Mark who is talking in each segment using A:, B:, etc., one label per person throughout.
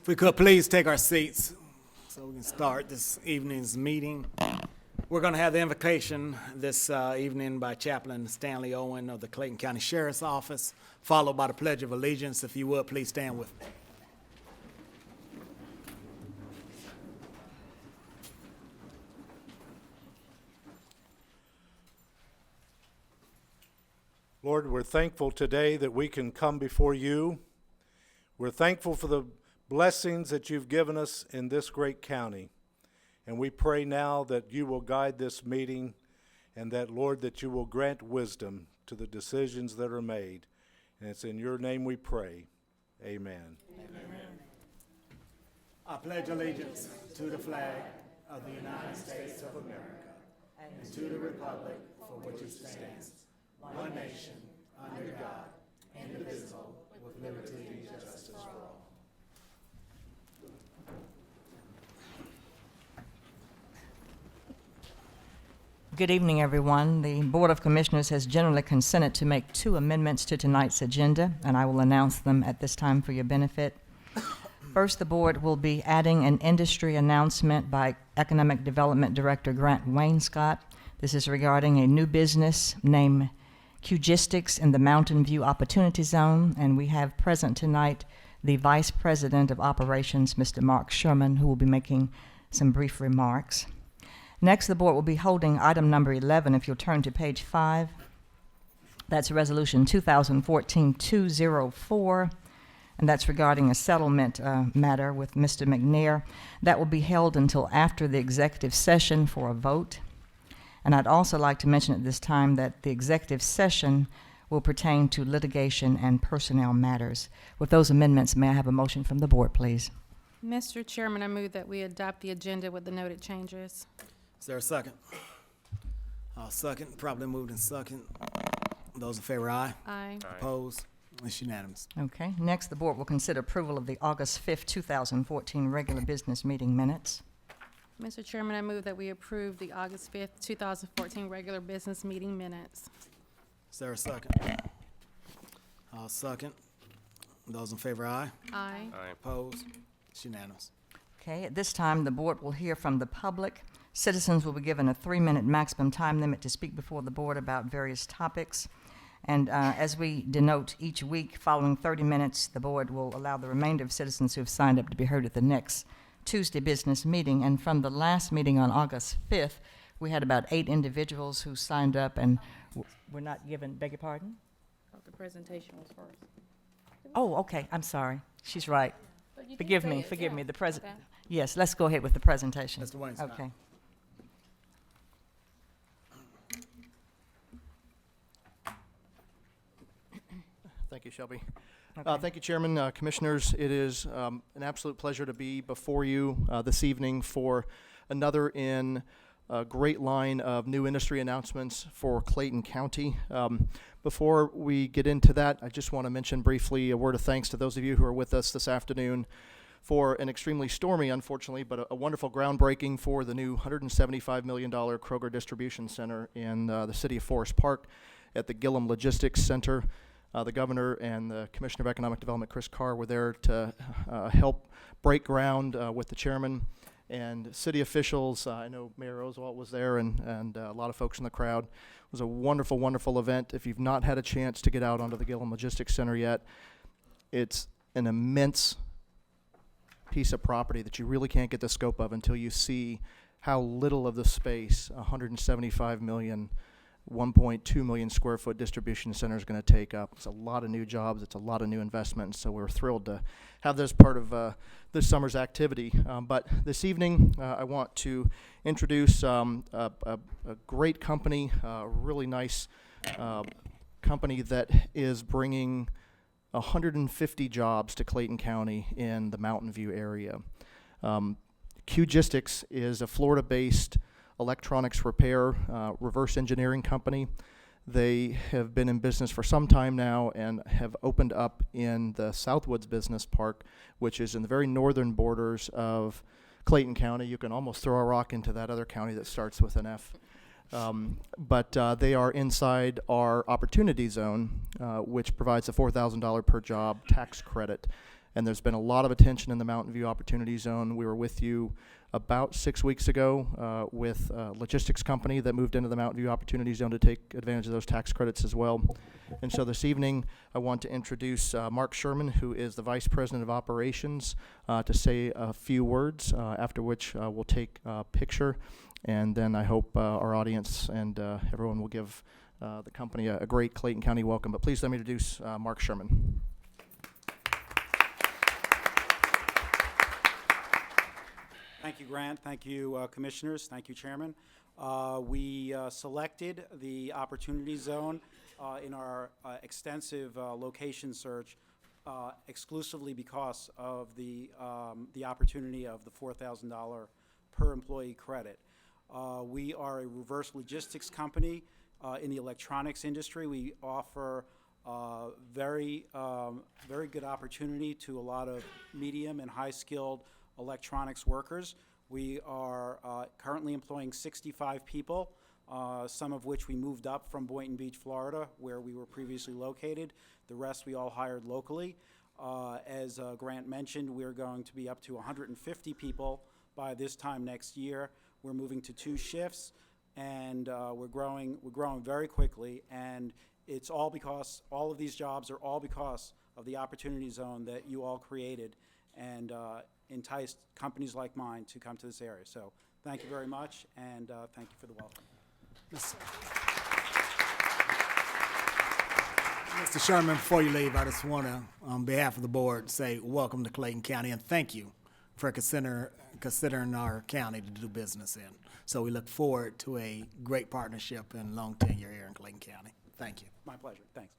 A: If we could please take our seats so we can start this evening's meeting. We're going to have the invocation this evening by Chaplain Stanley Owen of the Clayton County Sheriff's Office, followed by the Pledge of Allegiance. If you would, please stand with me.
B: Lord, we're thankful today that we can come before you. We're thankful for the blessings that you've given us in this great county. And we pray now that you will guide this meeting and that, Lord, that you will grant wisdom to the decisions that are made. And it's in your name we pray. Amen.
A: Amen. I pledge allegiance to the flag of the United States of America and to the republic for which it stands, one nation, under God, indivisible, with liberty and justice for all.
C: Good evening, everyone. The Board of Commissioners has generally consented to make 2 amendments to tonight's agenda, and I will announce them at this time for your benefit. First, the board will be adding an industry announcement by Economic Development Director Grant Wainscott. This is regarding a new business named Q-Gistics in the Mountain View Opportunity Zone, and we have present tonight the Vice President of Operations, Mr. Mark Sherman, who will be making some brief remarks. Next, the board will be holding item number 11, if you'll turn to page 5. That's Resolution 2014-204, and that's regarding a settlement matter with Mr. McNair. That will be held until after the executive session for a vote. And I'd also like to mention at this time that the executive session will pertain to litigation and personnel matters. With those amendments, may I have a motion from the board, please?
D: Mr. Chairman, I move that we adopt the agenda with the noted changes.
A: Is there a second? I'll second. Probably moved in second. Those in favor, aye.
D: Aye.
A: Opposed? It's unanimous.
C: Okay. Next, the board will consider approval of the August 5th, 2014 regular business meeting minutes.
D: Mr. Chairman, I move that we approve the August 5th, 2014 regular business meeting minutes.
A: Is there a second? I'll second. Those in favor, aye.
D: Aye.
A: Opposed? It's unanimous.
C: Okay. At this time, the board will hear from the public. Citizens will be given a 3-minute maximum time limit to speak before the board about various topics. And as we denote each week, following 30 minutes, the board will allow the remainder of citizens who have signed up to be heard at the next Tuesday business meeting. And from the last meeting on August 5th, we had about 8 individuals who signed up and were not given, beg your pardon?
D: Oh, the presentation was first.
C: Oh, okay, I'm sorry. She's right. Forgive me. The
D: Okay.
C: Yes, let's go ahead with the presentation.
A: Mr. Wainscott.
C: Okay.
E: Thank you, Shelby.
C: Okay.
E: Thank you, Chairman, Commissioners. It is an absolute pleasure to be before you this evening for another in a great line of new industry announcements for Clayton County. Before we get into that, I just want to mention briefly a word of thanks to those of you who are with us this afternoon for an extremely stormy, unfortunately, but a wonderful groundbreaking for the new $175 million Kroger Distribution Center in the city of Forest Park at the Gillum Logistics Center. The governor and the Commissioner of Economic Development, Chris Carr, were there to help break ground with the chairman and city officials. I know Mayor Oswalt was there and a lot of folks in the crowd. It was a wonderful, wonderful event. If you've not had a chance to get out onto the Gillum Logistics Center yet, it's an immense piece of property that you really can't get the scope of until you see how little of the space, 175 million 1.2 million square foot distribution center is going to take up. It's a lot of new jobs. It's a lot of new investment. So we're thrilled to have this part of this summer's activity. But this evening, I want to introduce a great company, a really nice company that is bringing 150 jobs to Clayton County in the Mountain View area. Q-Gistics is a Florida-based electronics repair, reverse engineering company. They have been in business for some time now and have opened up in the Southwoods Business Park, which is in the very northern borders of Clayton County. You can almost throw a rock into that other county that starts with an F. But they are inside our opportunity zone, which provides a $4,000 per job tax credit. and there's been a lot of attention in the Mountain View Opportunity Zone. We were with you about 6 weeks ago with a logistics company that moved into the Mountain View Opportunity Zone to take advantage of those tax credits as well. And so this evening, I want to introduce Mark Sherman, who is the Vice President of Operations, to say a few words, after which we'll take a picture. And then I hope our audience and everyone will give the company a great Clayton County welcome. But please let me introduce Mark Sherman.
F: Thank you, Grant. Thank you, Commissioners. Thank you, Chairman. We selected the Opportunity Zone in our extensive location search exclusively because of the opportunity of the $4,000 per employee credit. We are a reverse logistics company in the electronics industry. We offer very good opportunity to a lot of medium and high-skilled electronics workers. We are currently employing 65 people, some of which we moved up from Boynton Beach, Florida, where we were previously located. The rest we all hired locally. As Grant mentioned, we're going to be up to 150 people by this time next year. We're moving to 2 shifts, and we're growing very quickly, and it's all because all of these jobs are all because of the Opportunity Zone that you all created and enticed companies like mine to come to this area. So thank you very much, and thank you for the welcome.
A: Mr. Sherman, before you leave, I just want to, on behalf of the board, say welcome to Clayton County and thank you for considering our county to do business in. So we look forward to a great partnership and long tenure here in Clayton County. Thank you.
F: My pleasure. Thanks.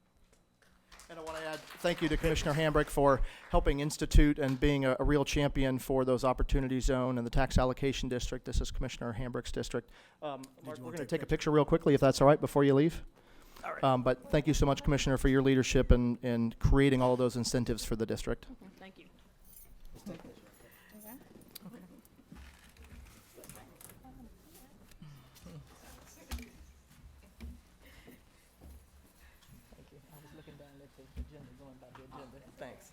E: And I want to add thank you to Commissioner Hambrick for helping institute and being a real champion for those Opportunity Zone and the Tax Allocation District. This is Commissioner Hambrick's district. Mark, we're going to take a picture real quickly, if that's all right, before you leave.
F: All right.
E: But thank you so much, Commissioner, for your leadership in creating all of those incentives for the district.
D: Thank you.
C: I was looking down at the agenda, going by the agenda. Thanks.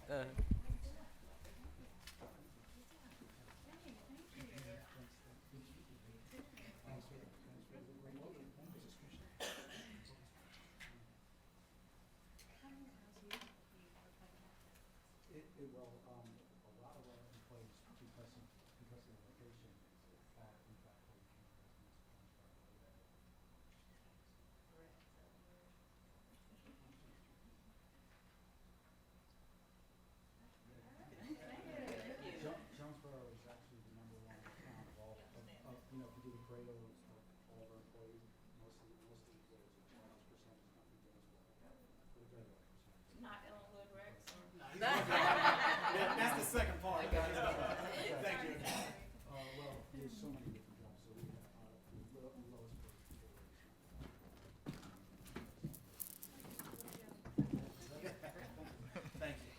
F: Jonesboro is actually the #1 town of all, if you do the Pareto of all of our employees, most of the employees, the largest percentage come from Jonesboro. The very large percentage.
D: Not Ellenwood Rex or?
A: That's the second part. Thank you.
F: Well, there's so many different jobs, so we have the lowest paid people.
A: Thank you.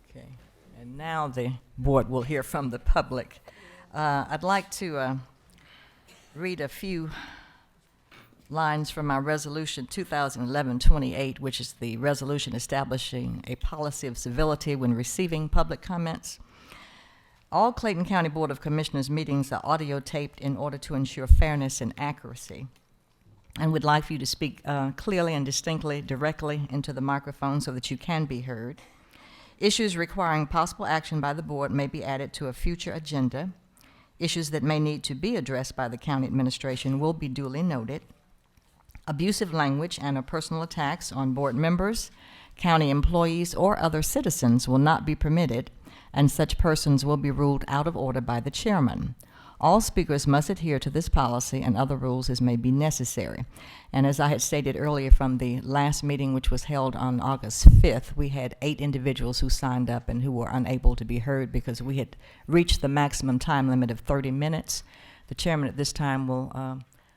C: Okay, and now the board will hear from the public. I'd like to read a few lines from our resolution 2011-28, which is the resolution establishing a policy of civility when receiving public comments. All Clayton County Board of Commissioners meetings are audio taped in order to ensure fairness and accuracy. And we'd like for you to speak clearly and distinctly, directly into the microphone so that you can be heard. Issues requiring possible action by the board may be added to a future agenda. Issues that may need to be addressed by the county administration will be duly noted. Abusive language and or personal attacks on board members, county employees, or other citizens will not be permitted, and such persons will be ruled out of order by the chairman. All speakers must adhere to this policy and other rules as may be necessary. And as I had stated earlier from the last meeting, which was held on August 5th, we had 8 individuals who signed up and who were unable to be heard because we had reached the maximum time limit of 30 minutes. The chairman at this time will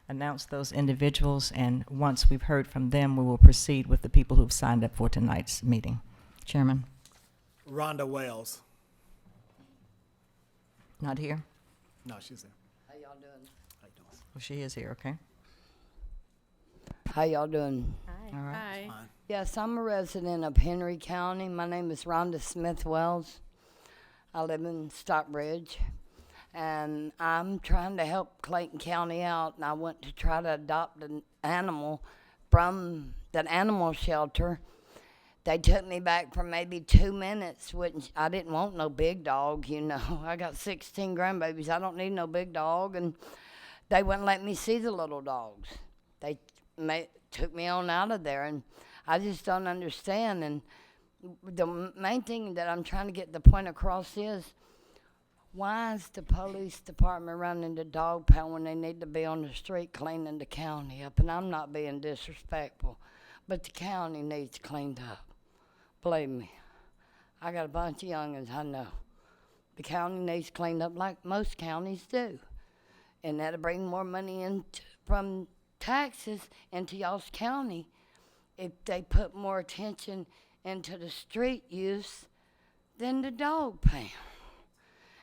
C: announce those individuals, and once we've heard from them, we will proceed with the people who've signed up for tonight's meeting. Chairman?
A: Rhonda Wells.
C: Not here?
A: No, she's there.
C: doing? Well, she is here, okay?
G: How y'all doing?
C: All right.
D: Hi.
G: Yes, I'm a resident of Henry County. My name is Rhonda Smith Wells. I live in Stockbridge, and I'm trying to help Clayton County out, and I went to try to adopt an animal from that animal shelter. They took me back for maybe 2 minutes. I didn't want no big dog, you know. I got 16 grandbabies. I don't need no big dog, and they wouldn't let me see the little dogs. They took me on out of there, and I just don't understand. And the main thing that I'm trying to get the point across is, why is the police department running the dog pound when they need to be on the street cleaning the county up? And I'm not being disrespectful, but the county needs cleaned up. Believe me, I got a bunch of youngins I know. The county needs cleaned up like most counties do, and that'll bring more money in from taxes into y'all's county if they put more attention into the street use than the dog pound.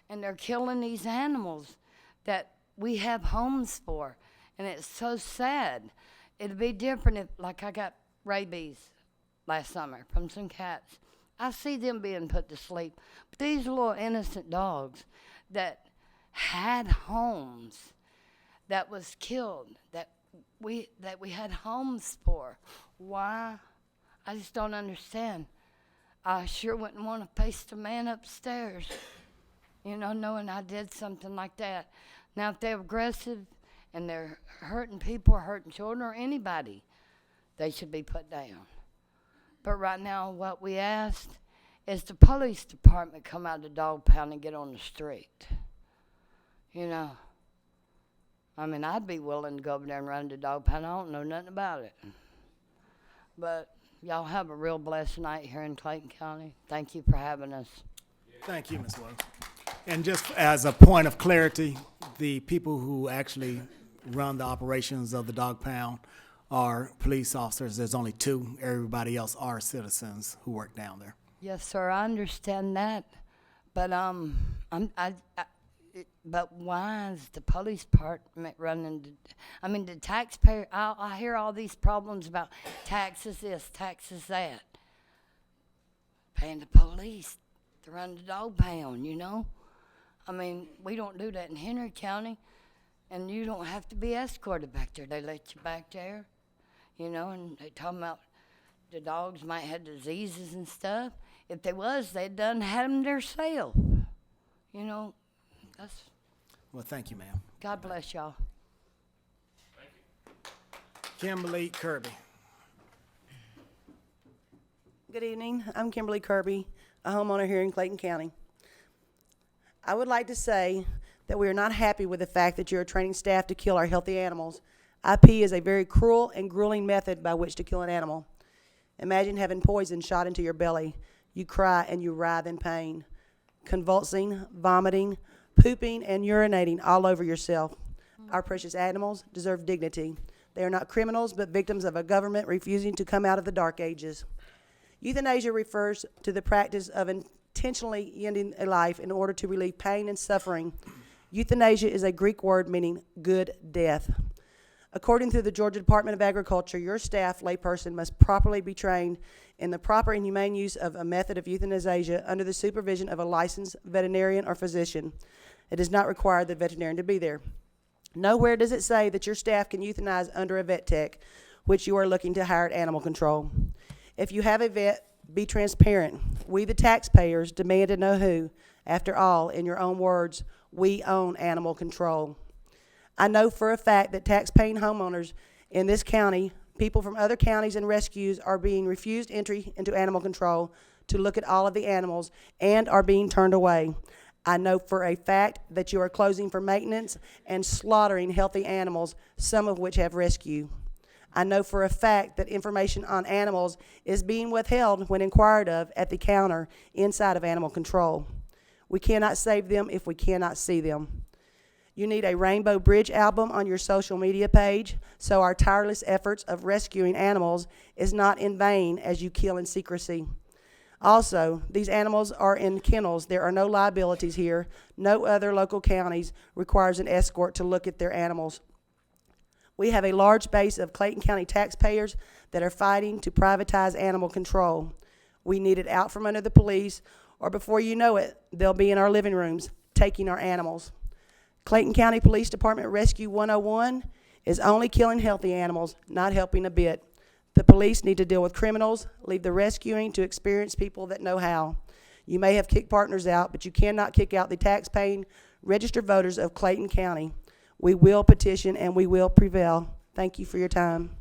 G: And they're killing these animals that we have homes for, and it's so sad. It'd be different if, like, I got rabies last summer from some cats. I see them being put to sleep. But these little innocent dogs that had homes, that was killed, that we had homes for. Why? I just don't understand. I sure wouldn't want to face the man upstairs, you know, knowing I did something like that. Now, if they're aggressive and they're hurting people or hurting children or anybody, they should be put down. But right now, what we asked is the police department come out of the dog pound and get on the street. You know, I mean, I'd be willing to go over there and run the dog pound. I don't know nothing about it. But y'all have a real blessed night here in Clayton County. Thank you for having us.
A: Thank you, Ms. Wells. And just as a point of clarity, the people who actually run the operations of the dog pound are police officers. There's only 2. Everybody else are citizens who work down there.
G: Yes, sir, I understand that. But but why is the police department running? The taxpayer. I hear all these problems about taxes this, taxes that. Paying the police to run the dog pound, you know. We don't do that in Henry County, and you don't have to be escorted back there. They let you back there, you know, and they talking about the dogs might have diseases and stuff. If they was, they'd done had them themselves. You know, that's.
A: Well, thank you, ma'am.
G: God bless y'all.
A: Kimberly Kirby.
H: Good evening. I'm Kimberly Kirby, a homeowner here in Clayton County. I would like to say that we are not happy with the fact that you are training staff to kill our healthy animals. IP is a very cruel and grueling method by which to kill an animal. Imagine having poison shot into your belly. You cry and you writhe in pain, convulsing, vomiting, pooping, and urinating all over yourself. Our precious animals deserve dignity. They are not criminals, but victims of a government refusing to come out of the dark ages. Euthanasia refers to the practice of intentionally ending a life in order to relieve pain and suffering. Euthanasia is a Greek word meaning good death. According to the Georgia Department of Agriculture, your staff, layperson, must properly be trained in the proper and humane use of a method of euthanasia under the supervision of a licensed veterinarian or physician. It does not require the veterinarian to be there. Nowhere does it say that your staff can euthanize under a vet tech, which you are looking to hire at animal control. If you have a vet, be transparent. We, the taxpayers, demand to know who. After all, in your own words, we own animal control. I know for a fact that tax-paying homeowners in this county, people from other counties and rescues, are being refused entry into animal control to look at all of the animals and are being turned away. I know for a fact that you are closing for maintenance and slaughtering healthy animals, some of which have rescue. I know for a fact that information on animals is being withheld when inquired of at the counter inside of animal control. We cannot save them if we cannot see them. You need a Rainbow Bridge album on your social media page so our tireless efforts of rescuing animals is not in vain as you kill in secrecy. Also, these animals are in kennels. There are no liabilities here. No other local counties requires an escort to look at their animals. We have a large base of Clayton County taxpayers that are fighting to privatize animal control. We need it out from under the police, or before you know it, they'll be in our living rooms taking our animals. Clayton County Police Department Rescue 101 is only killing healthy animals, not helping a bit. The police need to deal with criminals, leave the rescuing to experienced people that know how. You may have kicked partners out, but you cannot kick out the tax-paying registered voters of Clayton County. We will petition and we will prevail. Thank you for your time.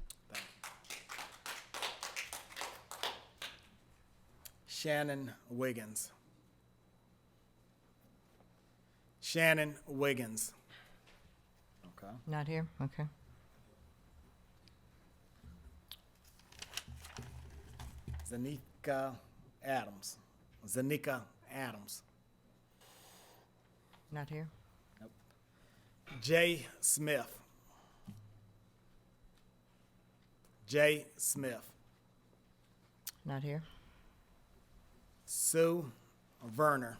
A: Shannon Wiggins. Shannon Wiggins. Okay.
C: Not here? Okay.
A: Zanika Adams. Zanika Adams.
C: Not here?
A: Jay Smith. Jay Smith.
C: Not here?
A: Sue Verner.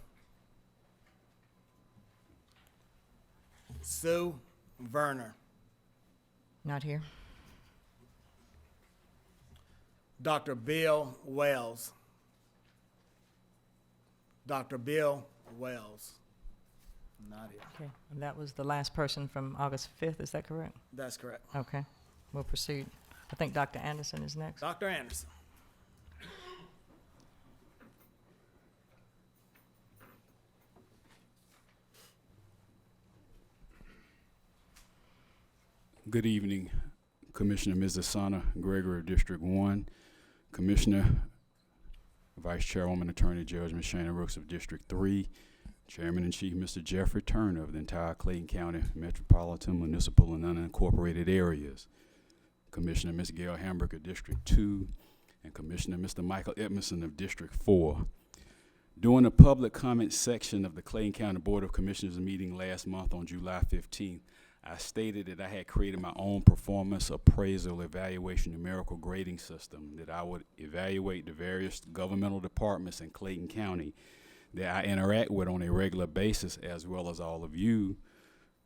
A: Sue Verner.
C: Not here?
A: Dr. Bill Wells. Dr. Bill Wells. Not here.
C: Okay. And that was the last person from August 5th, is that correct?
A: That's correct.
C: Okay. We'll proceed. I think Dr. Anderson is next.
A: Dr. Anderson.
I: Good evening, Commissioner Mrs. Sana Gregory of District 1, Commissioner, Vice Chairwoman, Attorney Judge Ms. Shannon Rooks of District 3, Chairman and Chief Mr. Jeffrey Turner of the entire Clayton County Metropolitan Municipal and Unincorporated Areas, Commissioner Ms. Gail Hamburg of District 2, and Commissioner Mr. Michael Edmondson of District 4. During the public comment section of the Clayton County Board of Commissioners meeting last month on July 15th, I stated that I had created my own performance appraisal evaluation numerical grading system, that I would evaluate the various governmental departments in Clayton County that I interact with on a regular basis, as well as all of you,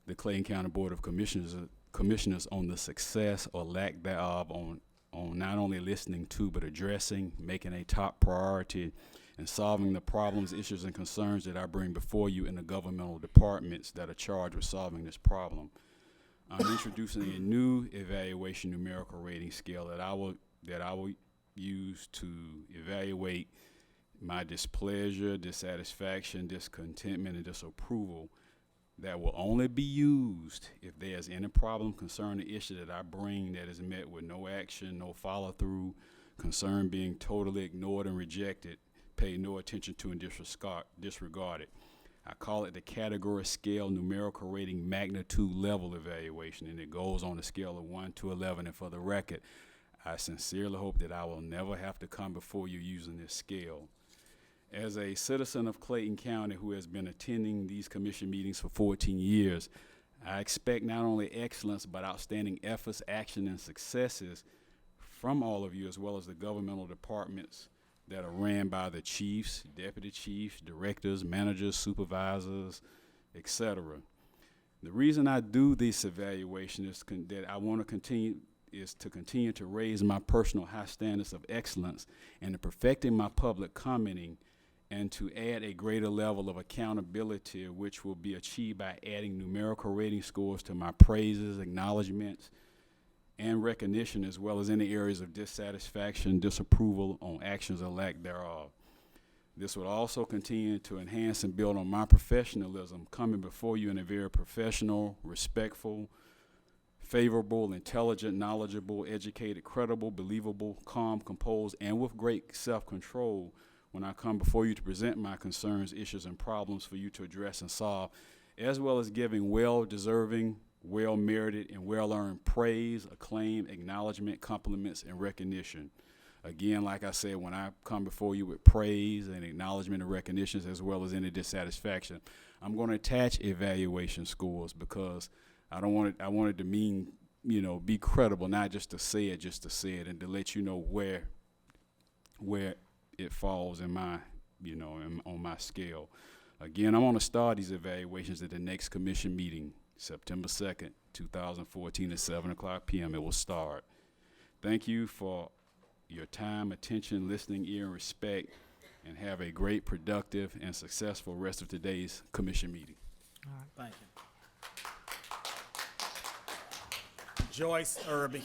I: the Clayton County Board of Commissioners, on the success or lack thereof on not only listening to, but addressing, making a top priority, and solving the problems, issues, and concerns that I bring before you in the governmental departments that are charged with solving this problem. I'm introducing a new evaluation numerical rating scale that I will use to evaluate my displeasure, dissatisfaction, discontentment, and disapproval, that will only be used if there's any problem, concern, or issue that I bring that is met with no action, no follow-through, concern being totally ignored and rejected, paid no attention to, and disregarded. I call it the category scale numerical rating magnitude level evaluation, and it goes on a scale of 1 to 11. And for the record, I sincerely hope that I will never have to come before you using this scale. As a citizen of Clayton County who has been attending these commission meetings for 14 years, I expect not only excellence but outstanding efforts, action, and successes from all of you, as well as the governmental departments that are ran by the chiefs, deputy chiefs, directors, managers, supervisors, etc. The reason I do this evaluation is that I want to continue to raise my personal high standards of excellence and to perfecting my public commenting, and to add a greater level of accountability, which will be achieved by adding numerical rating scores to my praises, acknowledgments, and recognition, as well as any areas of dissatisfaction, disapproval on actions or lack thereof. This will also continue to enhance and build on my professionalism, coming before you in a very professional, respectful, favorable, intelligent, knowledgeable, educated, credible, believable, calm, composed, and with great self-control when I come before you to present my concerns, issues, and problems for you to address and solve, as well as giving well-deserving, well-merited, and well-earned praise, acclaim, acknowledgement, compliments, and recognition. Again, like I said, when I come before you with praise and acknowledgement and recognitions, as well as any dissatisfaction, I'm going to attach evaluation scores, because I want it to mean, be credible, not just to say it, and to let you know where it falls in my, on my scale. Again, I want to start these evaluations at the next commission meeting, September 2nd, 2014 at 7 o'clock p.m. It will start. Thank you for your time, attention, listening ear, and respect, and have a great, productive, and successful rest of today's commission meeting.
A: Thank you. Joyce Irby.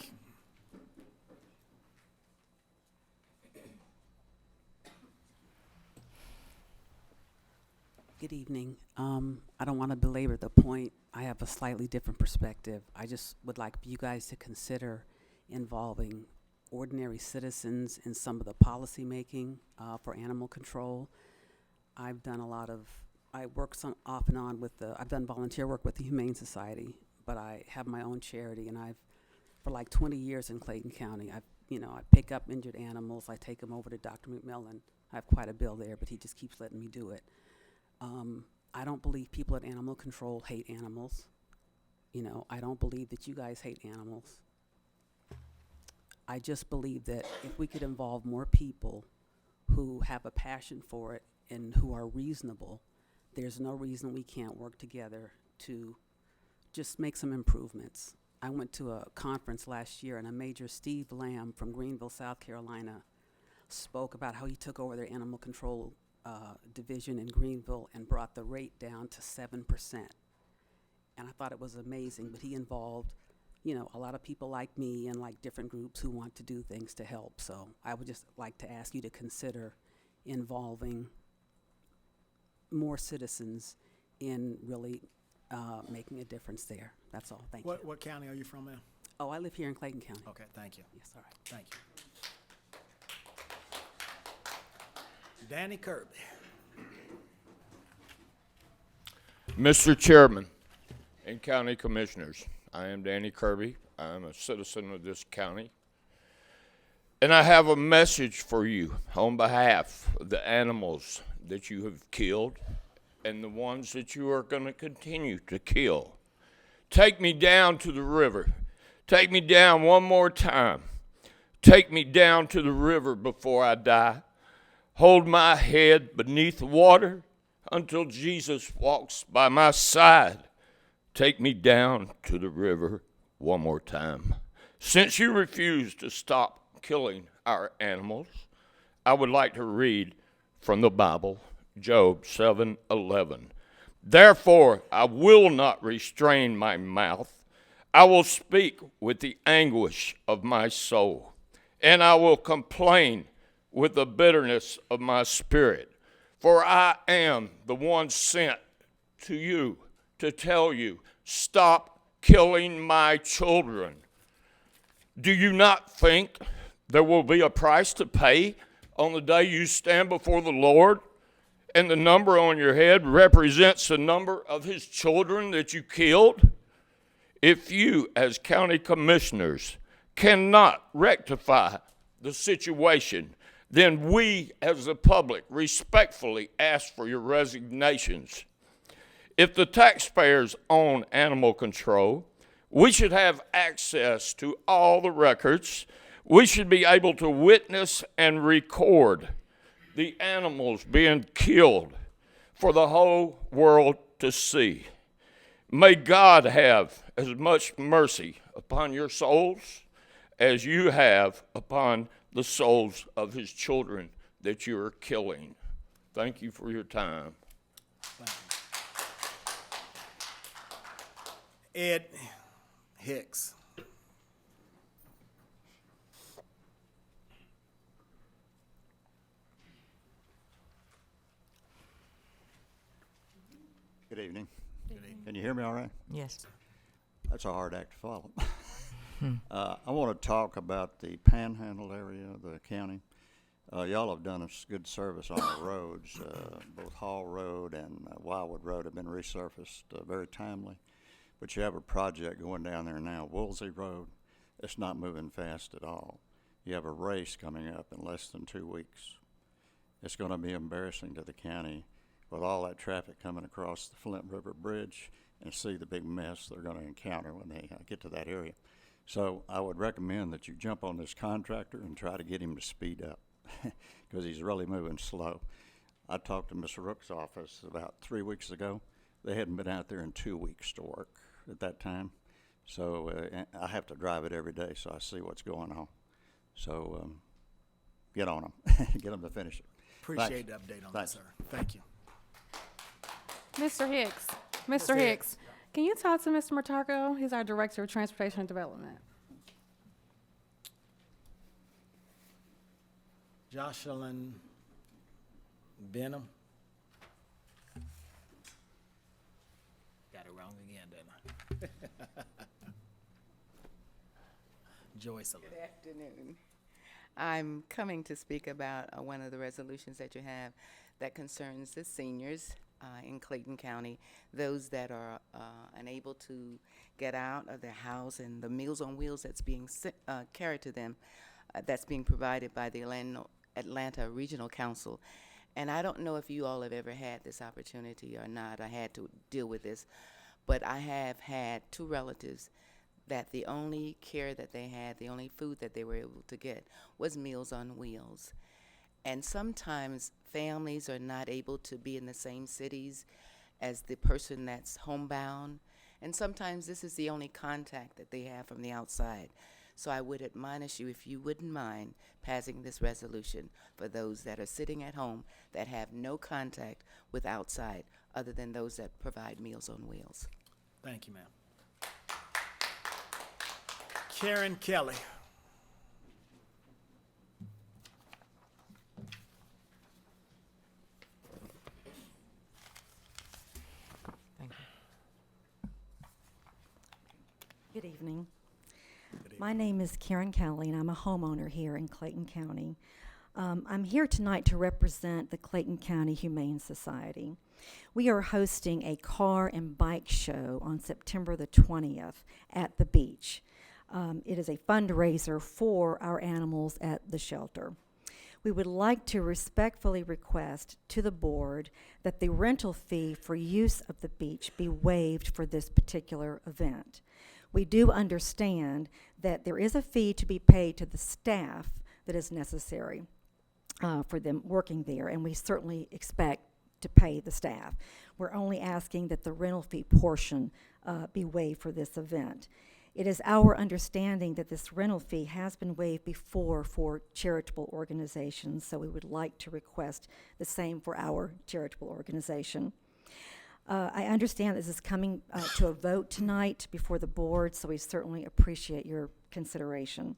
J: Good evening. I don't want to belabor the point. I have a slightly different perspective. I just would like you guys to consider involving ordinary citizens in some of the policy making for animal control. I've done I work off and on I've done volunteer work with the Humane Society, but I have my own charity, and for like 20 years in Clayton County, I pick up injured animals, I take them over to Dr. McMillan. I have quite a bill there, but he just keeps letting me do it. I don't believe people at animal control hate animals. I don't believe that you guys hate animals. I just believe that if we could involve more people who have a passion for it and who are reasonable, there's no reason we can't work together to just make some improvements. I went to a conference last year, and a Major Steve Lamb from Greenville, South Carolina, spoke about how he took over their animal control division in Greenville and brought the rate down to 7%. And I thought it was amazing, but he involved, a lot of people like me and like different groups who want to do things to help. So I would just like to ask you to consider involving more citizens in really making a difference there. That's all. Thank you.
A: What county are you from, ma'am?
J: Oh, I live here in Clayton County.
A: Okay, thank you.
J: Yes, all right.
A: Thank you. Danny Kirby.
K: Mr. Chairman and County Commissioners, I am Danny Kirby. I am a citizen of this county. And I have a message for you on behalf of the animals that you have killed and the ones that you are going to continue to kill. Take me down to the river. Take me down one more time. Take me down to the river before I die. Hold my head beneath the water until Jesus walks by my side. Take me down to the river one more time. Since you refuse to stop killing our animals, I would like to read from the Bible, Job 7:11. Therefore, I will not restrain my mouth. I will speak with the anguish of my soul, and I will complain with the bitterness of my spirit. For I am the one sent to you to tell you, stop killing my children. Do you not think there will be a price to pay on the day you stand before the Lord, and the number on your head represents the number of his children that you killed? If you, as county commissioners, cannot rectify the situation, then we, as the public, respectfully ask for your resignations. If the taxpayers own animal control, we should have access to all the records. We should be able to witness and record the animals being killed for the whole world to see. May God have as much mercy upon your souls as you have upon the souls of his children that you are killing. Thank you for your time.
A: Ed Hicks.
L: Good evening. Can you hear me all right?
C: Yes.
L: That's a hard act to follow. I want to talk about the Panhandle area of the county. Y'all have done us good service on the roads. Both Hall Road and Wildwood Road have been resurfaced very timely. But you have a project going down there now, Woolsey Road. It's not moving fast at all. You have a race coming up in less than 2 weeks. It's going to be embarrassing to the county with all that traffic coming across the Flint River Bridge and see the big mess they're going to encounter when they get to that area. So I would recommend that you jump on this contractor and try to get him to speed up. because he's really moving slow. I talked to Ms. Rook's office about 3 weeks ago. They hadn't been out there in 2 weeks to work at that time. So and I have to drive it every day, so I see what's going on. So get on them, get them to finish it.
A: Appreciate the update on that,
L: Thanks.
A: sir. Thank you.
D: Mr. Hicks, Mr. Hicks, can you talk to Mr. Matarco? He's our Director of Transportation and Development.
A: Jocelyn Benham. Got it wrong again, didn't I? Joyce.
M: Good afternoon. I'm coming to speak about one of the resolutions that you have that concerns the seniors in Clayton County, those that are unable to get out of their house, and the Meals on Wheels that's being carried to them, that's being provided by the Atlanta Regional Council. And I don't know if you all have ever had this opportunity or not. I had to deal with this, but I have had 2 relatives that the only care that they had, the only food that they were able to get was Meals on Wheels. And sometimes families are not able to be in the same cities as the person that's homebound. And sometimes this is the only contact that they have from the outside. So I would admonish you, if you wouldn't mind, passing this resolution for those that are sitting at home that have no contact with outside other than those that provide Meals on Wheels.
A: Thank you, ma'am. Karen Kelly.
C: Thank you.
N: Good evening. My name is Karen Kelly, and I'm a homeowner here in Clayton County. I'm here tonight to represent the Clayton County Humane Society. We are hosting a car and bike show on September the 20th at the beach. It is a fundraiser for our animals at the shelter. We would like to respectfully request to the board that the rental fee for use of the beach be waived for this particular event. We do understand that there is a fee to be paid to the staff that is necessary for them working there, and we certainly expect to pay the staff. We're only asking that the rental fee portion be waived for this event. It is our understanding that this rental fee has been waived before for charitable organizations, so we would like to request the same for our charitable organization. I understand this is coming to a vote tonight before the board, so we certainly appreciate your consideration.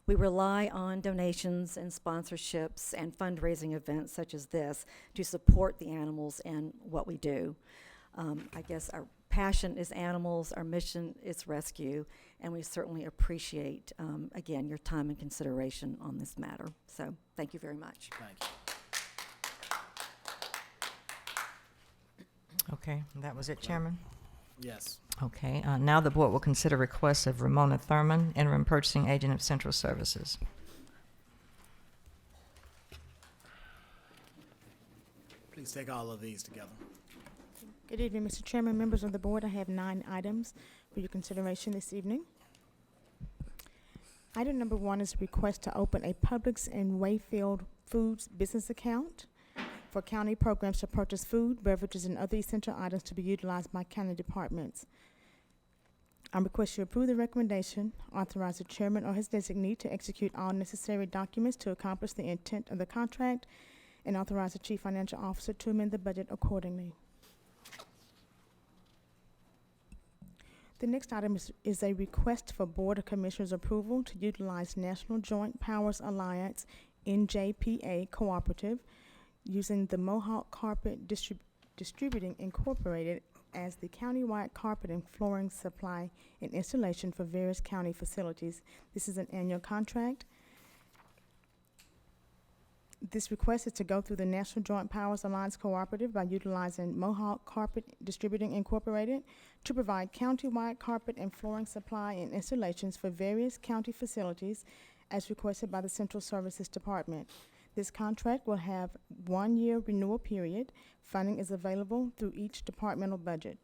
N: We rely on donations and sponsorships and fundraising events such as this to support the animals and what we do. I guess our passion is animals, our mission is rescue, and we certainly appreciate, again, your time and consideration on this matter. So thank you very much.
A: Thank you.
C: Okay, that was it, Chairman?
A: Yes.
C: Okay, now the board will consider requests of Ramona Thurman, interim purchasing agent of Central Services.
A: Please take all of these together.
O: Good evening, Mr. Chairman, members of the board. I have 9 items for your consideration this evening. Item number 1 is a request to open a Publix and Wayfield Foods business account for county programs to purchase food, beverages, and other essential items to be utilized by county departments. I request you approve the recommendation, authorize the chairman or his designee to execute all necessary documents to accomplish the intent of the contract, and authorize the chief financial officer to amend the budget accordingly. The next item is a request for Board of Commissioners approval to utilize National Joint Powers Alliance NJPA Cooperative using the Mohawk Carpet Distributing Incorporated as the countywide carpet and flooring supply and installation for various county facilities. This is an annual contract. This request is to go through the National Joint Powers Alliance Cooperative by utilizing Mohawk Carpet Distributing Incorporated to provide countywide carpet and flooring supply and installations for various county facilities as requested by the Central Services Department. This contract will have 1-year renewal period. Funding is available through each departmental budget.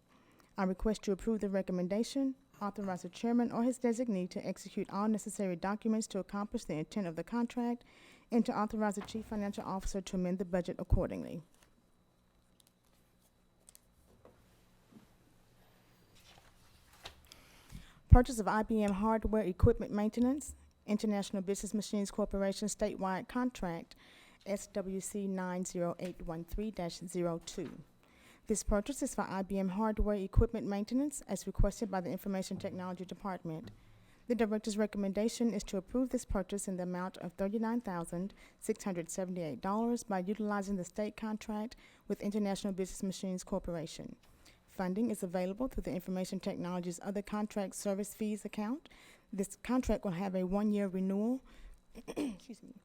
O: I request you approve the recommendation, authorize the chairman or his designee to execute all necessary documents to accomplish the intent of the contract, and to authorize the Chief Financial Officer to amend the budget accordingly. Purchase of IBM hardware equipment maintenance, International Business Machines Corporation statewide contract, SWC 90813-02. This purchase is for IBM hardware equipment maintenance as requested by the Information Technology Department. The Director's recommendation is to approve this purchase in the amount of $39,678 by utilizing the state contract with International Business Machines Corporation. Funding is available through the Information Technology's other contract service fees account. This contract will have a one-year renewal. Excuse me.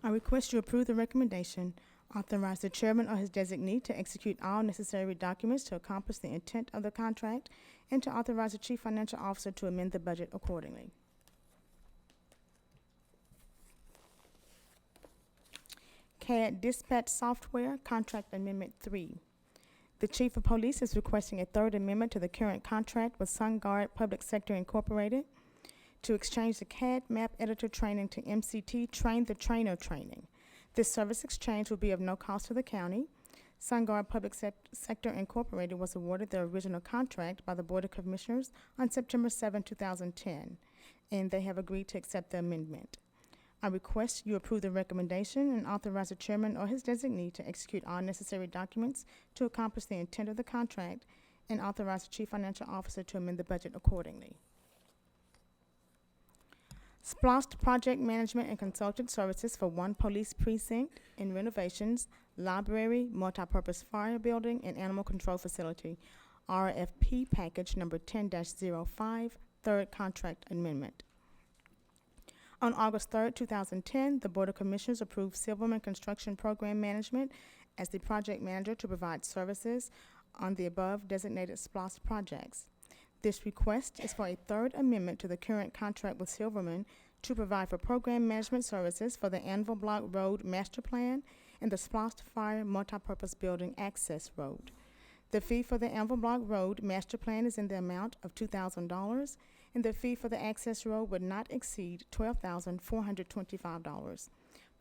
O: I request you approve the recommendation, authorize the chairman or his designee to execute all necessary documents to accomplish the intent of the contract, and to authorize the Chief Financial Officer to amend the budget accordingly. CAD Dispatch Software Contract Amendment 3. The Chief of Police is requesting a third amendment to the current contract with SunGuard Public Sector Incorporated to exchange the CAD map editor training to MCT Train the Trainer training. This service exchange will be of no cost to the county. SunGuard Public Sector Incorporated was awarded the original contract by the Board of Commissioners on September 7, 2010, and they have agreed to accept the amendment. I request you approve the recommendation and authorize the chairman or his designee to execute all necessary documents to accomplish the intent of the contract, and authorize the Chief Financial Officer to amend the budget accordingly. SPLOST Project Management and Consultant Services for one police precinct in renovations, library, multipurpose fire building, and animal control facility. RFP package number 10-05, third contract amendment. On August 3rd, 2010, the Board of Commissioners approved Silverman Construction Program Management as the project manager to provide services on the above designated SPLOST projects. This request is for a third amendment to the current contract with Silverman to provide for program management services for the Anvil Block Road Master Plan and the SPLOST Fire Multipurpose Building Access Road. The fee for the Anvil Block Road Master Plan is in the amount of $2,000, and the fee for the access road would not exceed $12,425.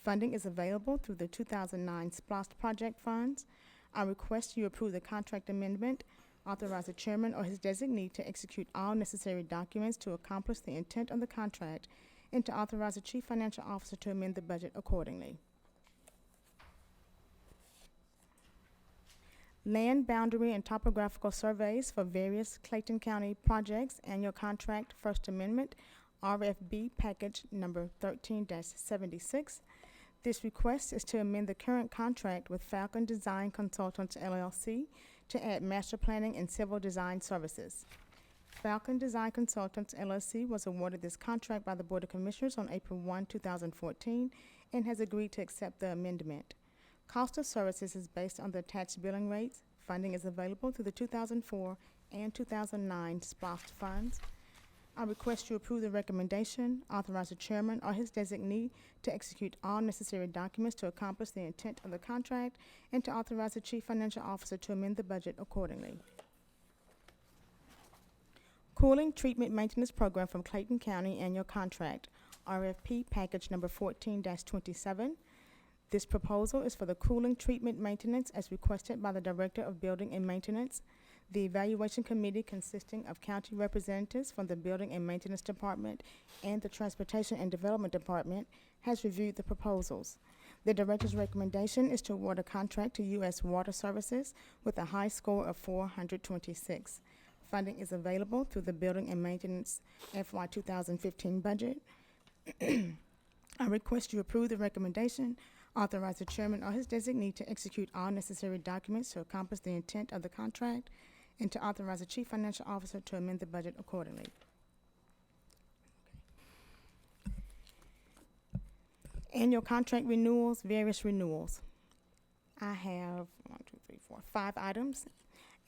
O: Funding is available through the 2009 SPLOST project funds. I request you approve the contract amendment, authorize the chairman or his designee to execute all necessary documents to accomplish the intent of the contract, and to authorize the Chief Financial Officer to amend the budget accordingly. Land boundary and topographical surveys for various Clayton County projects, annual contract, First Amendment, RFB package number 13-76. This request is to amend the current contract with Falcon Design Consultants, LLC, to add master planning and civil design services. Falcon Design Consultants, LLC was awarded this contract by the Board of Commissioners on April 1, 2014, and has agreed to accept the amendment. Cost of services is based on the attached billing rates. Funding is available through the 2004 and 2009 SPLOST funds. I request you approve the recommendation, authorize the chairman or his designee to execute all necessary documents to accomplish the intent of the contract, and to authorize the Chief Financial Officer to amend the budget accordingly. Cooling Treatment Maintenance Program from Clayton County Annual Contract, RFP package number 14-27. This proposal is for the cooling treatment maintenance as requested by the Director of Building and Maintenance. The evaluation committee, consisting of county representatives from the Building and Maintenance Department and the Transportation and Development Department, has reviewed the proposals. The Director's recommendation is to award a contract to U.S. Water Services with a high score of 426. Funding is available through the Building and Maintenance FY 2015 budget. I request you approve the recommendation, authorize the chairman or his designee to execute all necessary documents to accomplish the intent of the contract, and to authorize the Chief Financial Officer to amend the budget accordingly. Annual contract renewals, various renewals. I have 5 items.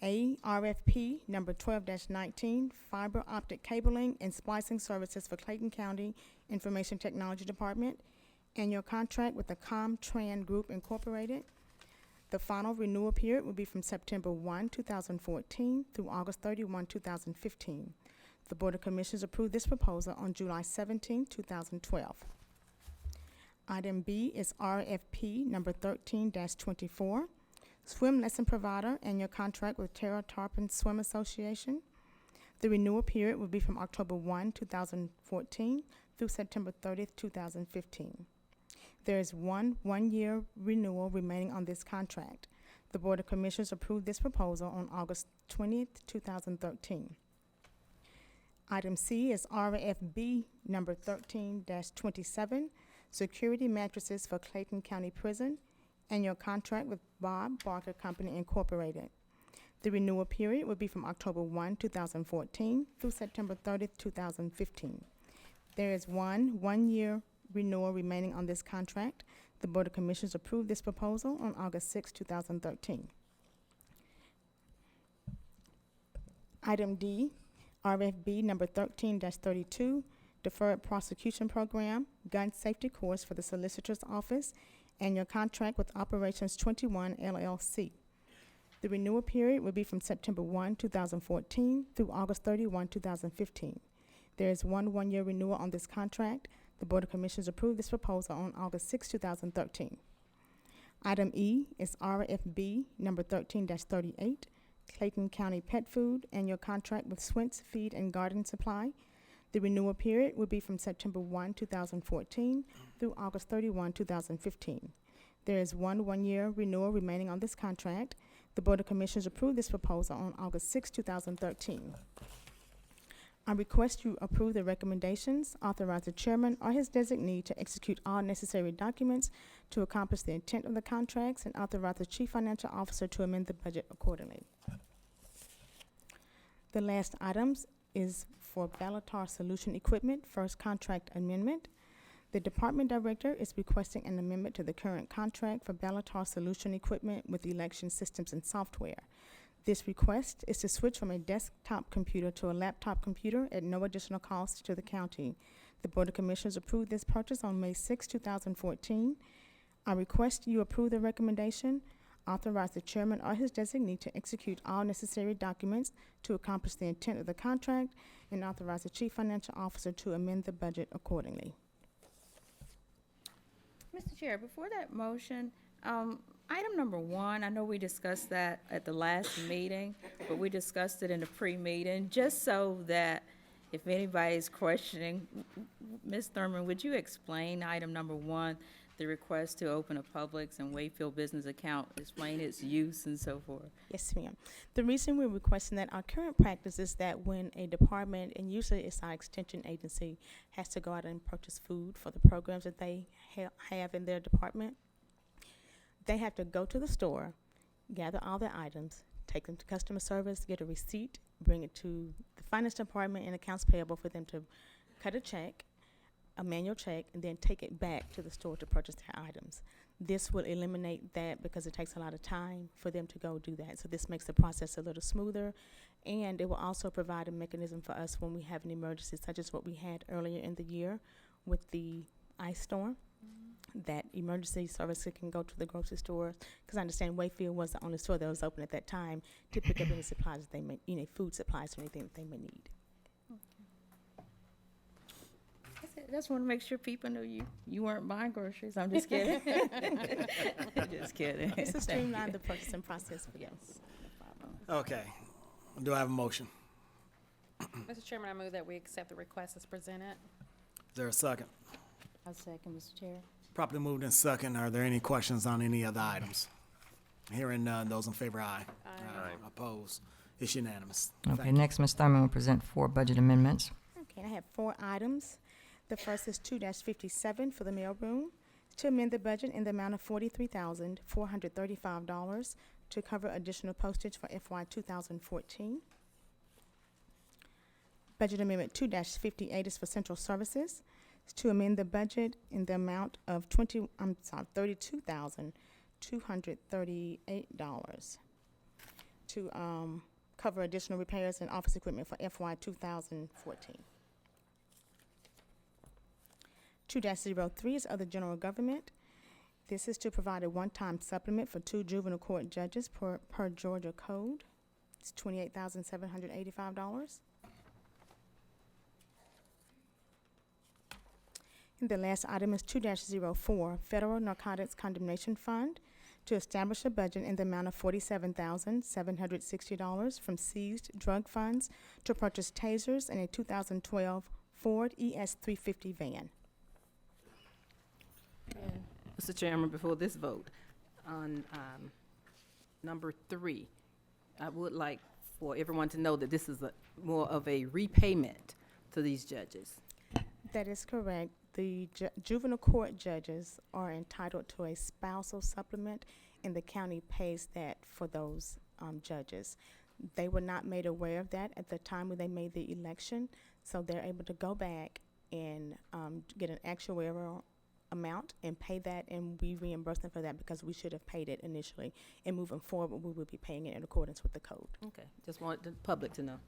O: A, RFP number 12-19, fiber optic cabling and splicing services for Clayton County Information Technology Department. Annual contract with the Comtran Group Incorporated. The final renewal period will be from September 1, 2014 through August 31, 2015. The Board of Commissioners approved this proposal on July 17, 2012. Item B is RFP number 13-24, swim lesson provider, annual contract with Terra Tarpon Swim Association. The renewal period will be from October 1, 2014 through September 30th, 2015. There is one-year renewal remaining on this contract. The Board of Commissioners approved this proposal on August 20th, 2013. Item C is RFB number 13-27, security mattresses for Clayton County Prison, annual contract with Bob Barker Company Incorporated. The renewal period will be from October 1, 2014 through September 30th, 2015. There is one-year renewal remaining on this contract. The Board of Commissioners approved this proposal on August 6, 2013. Item D, RFB number 13-32, Deferred Prosecution Program, Gun Safety Course for the Solicitor's Office, annual contract with Operations 21 LLC. The renewal period will be from September 1, 2014 through August 31, 2015. There is one-year renewal on this contract. The Board of Commissioners approved this proposal on August 6, 2013. Item E is RFB number 13-38, Clayton County Pet Food, annual contract with Swint's Feed and Garden Supply. The renewal period will be from September 1, 2014 through August 31, 2015. There is one-year renewal remaining on this contract. The Board of Commissioners approved this proposal on August 6, 2013. I request you approve the recommendations, authorize the chairman or his designee to execute all necessary documents to accomplish the intent of the contracts, and authorize the chief financial officer to amend the budget accordingly. The last items is for Bellatar Solution Equipment, first contract amendment. The department director is requesting an amendment to the current contract for Bellatar Solution Equipment with election systems and software. This request is to switch from a desktop computer to a laptop computer at no additional cost to the county. The Board of Commissioners approved this purchase on May 6, 2014. I request you approve the recommendation, authorize the chairman or his designee to execute all necessary documents to accomplish the intent of the contract, and authorize the chief financial officer to amend the budget accordingly.
P: Mr. Chair, before that motion, item number 1, I know we discussed that at the last meeting, but we discussed it in the pre-meeting, just so that if anybody's questioning, Ms. Thurman, would you explain item number 1, the request to open a Publix and Wayfield business account, explain its use and so forth?
O: Yes, ma'am. The reason we're requesting that, our current practice is that when a department, and usually it's our extension agency, has to go out and purchase food for the programs that they have in their department, they have to go to the store, gather all their items, take them to customer service, get a receipt, bring it to the finance department and accounts payable for them to cut a check, a manual check, and then take it back to the store to purchase their items. This will eliminate that because it takes a lot of time for them to go do that. So this makes the process a little smoother, and it will also provide a mechanism for us when we have an emergency, such as what we had earlier in the year with the ice storm. That emergency service can go to the grocery store, because I understand Wayfield was the only store that was open at that time, to pick up any supplies that they may, food supplies or anything that they may need.
P: I just want to make sure people know you weren't buying groceries. I'm just kidding. Just kidding.
O: It's to streamline the purchasing process for them.
A: Okay. Do I have a motion?
D: Mr. Chairman, I move that we accept the request as presented.
A: Is there a second?
P: I'll second, Mr. Chair.
A: Properly moved in second. Are there any questions on any other items? Hearing none. Those in favor, aye. Aye. Opposed? It's unanimous.
C: Okay, next, Ms. Thurman will present 4 budget amendments.
O: Okay, I have 4 items. The first is 2-57 for the mailroom, to amend the budget in the amount of $43,435 to cover additional postage for FY 2014. Budget Amendment 2-58 is for central services, to amend the budget in the amount of $32,238 to cover additional repairs and office equipment for FY 2014. 2-03 is other general government. This is to provide a one-time supplement for 2 juvenile court judges per Georgia code. It's $28,785. And the last item is 2-04, Federal Narcotics Condemnation Fund, to establish a budget in the amount of $47,760 from seized drug funds to purchase tasers and a 2012 Ford ES350 van.
Q: Mr. Chairman, before this vote, on number 3, I would like for everyone to know that this is more of a repayment to these judges.
O: That is correct. The juvenile court judges are entitled to a spousal supplement, and the county pays that for those judges. They were not made aware of that at the time when they made the election, so they're able to go back and get an actuarial amount and pay that, and we reimburse them for that because we should have paid it initially. And moving forward, we will be paying it in accordance with the code.
Q: Okay, just want the public to know.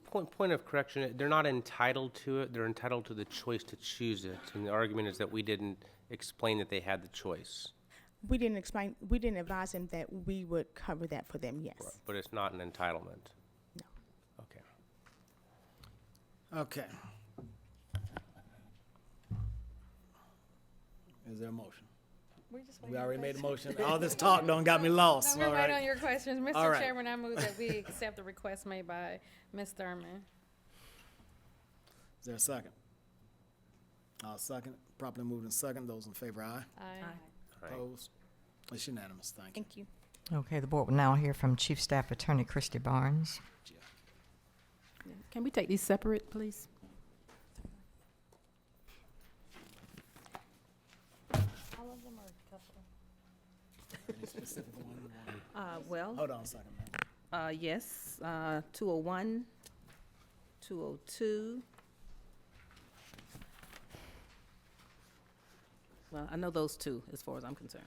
R: Point of correction, they're not entitled to it, they're entitled to the choice to choose it. And the argument is that we didn't explain that they had the choice.
O: We didn't advise them that we would cover that for them, yes.
R: Right, but it's not an entitlement.
O: No.
R: Okay.
A: Okay. Is there a motion? We already made a motion. All this talk done got me lost.
D: No, we're
A: All
D: right
A: right.
D: on your questions.
A: All
D: Mr.
A: right.
D: Chairman, I move that we accept the request made by Ms. Thurman.
A: Is there a second? I'll second. Properly moved in second. Those in favor, aye.
D: Aye.
A: Opposed? It's unanimous. Thank you.
O: Thank you.
C: Okay, the board will now hear from Chief Staff Attorney Christy Barnes.
Q: Can we take these separate, please?
D: All of them are a couple.
A: Any specific one you want?
Q: Well,
A: Hold on a second, ma'am.
Q: yes, 201, 202. Well, I know those two, as far as I'm concerned.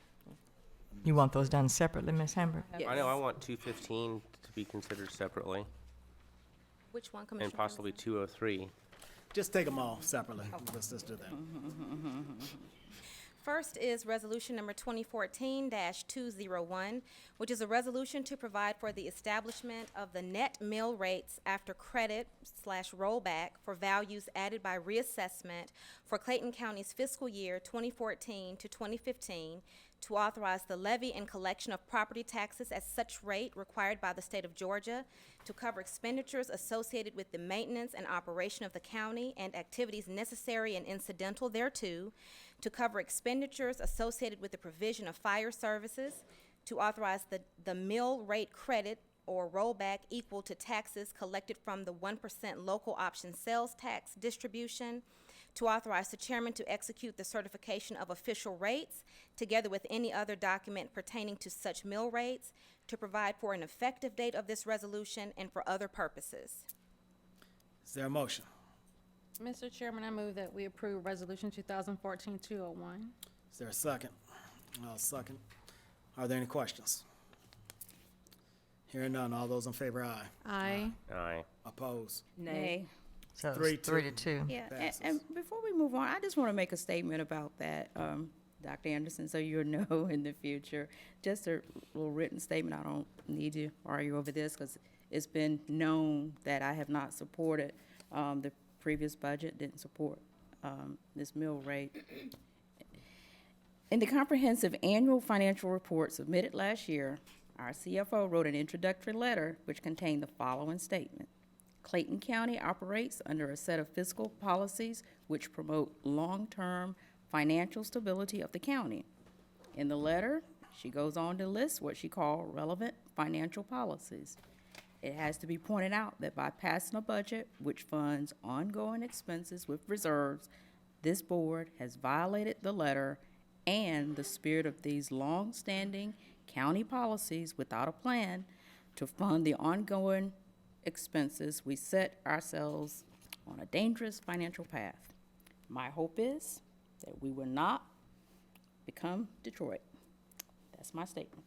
C: You want those done separately, Ms. Hamburg?
Q: Yes.
R: I know I want 215 to be considered separately,
S: Which one, Commissioner?
R: and possibly 203.
A: Just take them all separately. Let's just do that.
S: First is resolution number 2014-201, which is a resolution to provide for the establishment of the net mill rates after credit/rollback for values added by reassessment for Clayton County's fiscal year 2014 to 2015, to authorize the levy and collection of property taxes at such rate required by the state of Georgia, to cover expenditures associated with the maintenance and operation of the county and activities necessary and incidental thereto, to cover expenditures associated with the provision of fire services, to authorize the mill rate credit or rollback equal to taxes collected from the 1% local option sales tax distribution, to authorize the chairman to execute the certification of official rates, together with any other document pertaining to such mill rates, to provide for an effective date of this resolution and for other purposes.
A: Is there a motion?
D: Mr. Chairman, I move that we approve resolution 2014-201.
A: Is there a second? I'll second. Are there any questions? Hearing none. All those in favor, aye.
D: Aye.
R: Aye.
A: Opposed?
P: Nay.
C: So it's
A: 3-2.
C: 3-2.
P: Yeah,
A: Passes.
P: and before we move on, I just want to make a statement about that, Dr. Anderson, so you'll know in the future. Just a little written statement. I don't need to argue over this because it's been known that I have not supported the previous budget, didn't support this mill rate. In the comprehensive annual financial report submitted last year, our CFO wrote an introductory letter which contained the following statement. Clayton County operates under a set of fiscal policies which promote long-term financial stability of the county. In the letter, she goes on to list what she called relevant financial policies. It has to be pointed out that by passing a budget which funds ongoing expenses with reserves, this board has violated the letter and the spirit of these long-standing county policies without a plan to fund the ongoing expenses. We set ourselves on a dangerous financial path. My hope is that we will not become Detroit. That's my statement.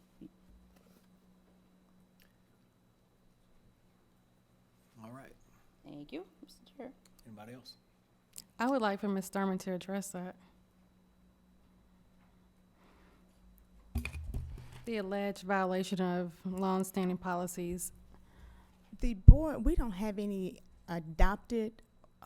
A: All right.
P: Thank you, Mr. Chair.
A: Anybody else?
D: I would like for Ms. Thurman to address that. The alleged violation of longstanding policies.
O: The board, we don't have any adopted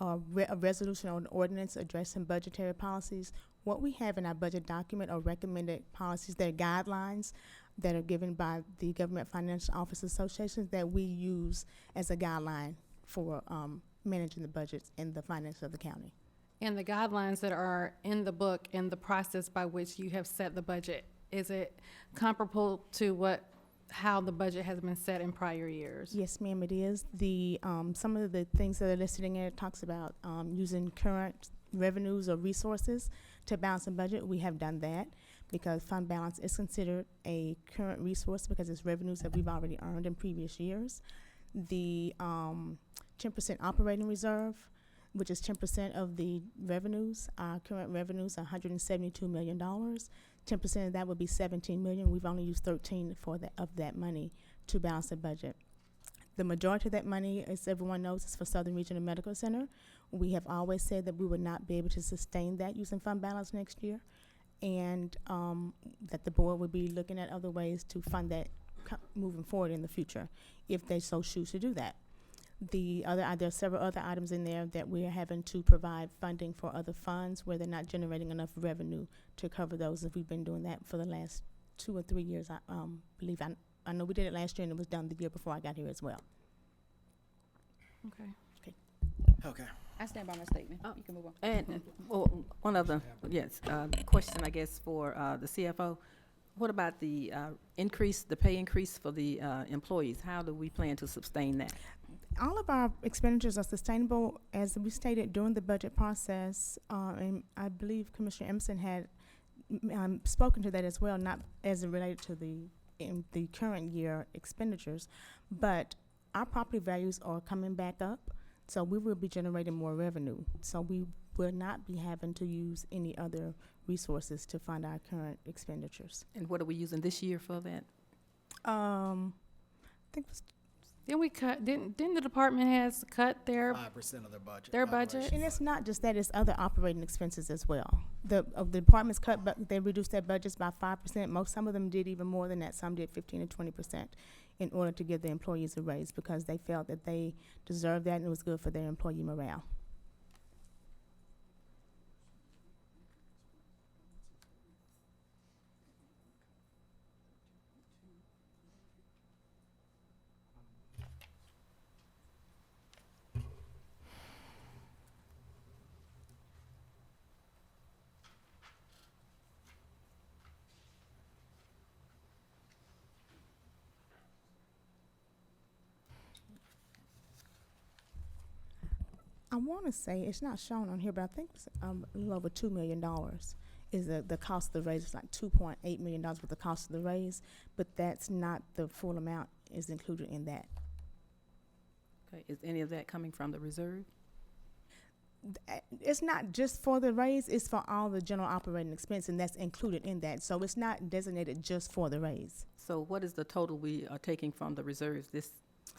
O: a resolution or an ordinance addressing budgetary policies. What we have in our budget document are recommended policies, they're guidelines that are given by the Government Financial Officers Association that we use as a guideline for managing the budgets and the finances of the county.
D: And the guidelines that are in the book and the process by which you have set the budget, is it comparable to how the budget has been set in prior years?
O: Yes, ma'am, it is. Some of the things that are listed in it talks about using current revenues or resources to balance the budget. We have done that because fund balance is considered a current resource because it's revenues that we've already earned in previous years. The 10% operating reserve, which is 10% of the revenues. Our current revenues are $172 million. 10% of that would be $17 million. We've only used 13 of that money to balance the budget. The majority of that money, as everyone knows, is for Southern Regional Medical Center. We have always said that we would not be able to sustain that using fund balance next year, and that the board would be looking at other ways to fund that moving forward in the future, if they so choose to do that. There are several other items in there that we are having to provide funding for other funds where they're not generating enough revenue to cover those. If we've been doing that for the last 2 or 3 years, I believe. I know we did it last year and it was done the year before I got here as well.
D: Okay.
Q: Okay. I stand by my statement. You can move on.
J: And one of the question, I guess, for the CFO. What about the pay increase for the employees? How do we plan to sustain that?
O: All of our expenditures are sustainable, as we stated during the budget process, and I believe Commissioner Emerson had spoken to that as well, not as it related to the current year expenditures, but our property values are coming back up, so we will be generating more revenue. So we will not be having to use any other resources to fund our current expenditures.
J: And what are we using this year for that?
O: I think it was
D: Didn't we cut? Didn't the department has cut their
A: 5% of their budget.
D: Their budget.
O: And it's not just that; it's other operating expenses as well. The departments cut, but they reduced their budgets by 5%. Some of them did even more than that. Some did 15 and 20% in order to give the employees a raise because they felt that they deserved that and it was good for their employee morale. I want to say, it's not shown on here, but I think it's a little over $2 million is the cost of the raise. It's like $2.8 million with the cost of the raise, but that's not the full amount is included in that.
J: Okay, is any of that coming from the reserve?
O: It's not just for the raise, it's for all the general operating expense, and that's included in that. So it's not designated just for the raise.
J: So what is the total we are taking from the reserves this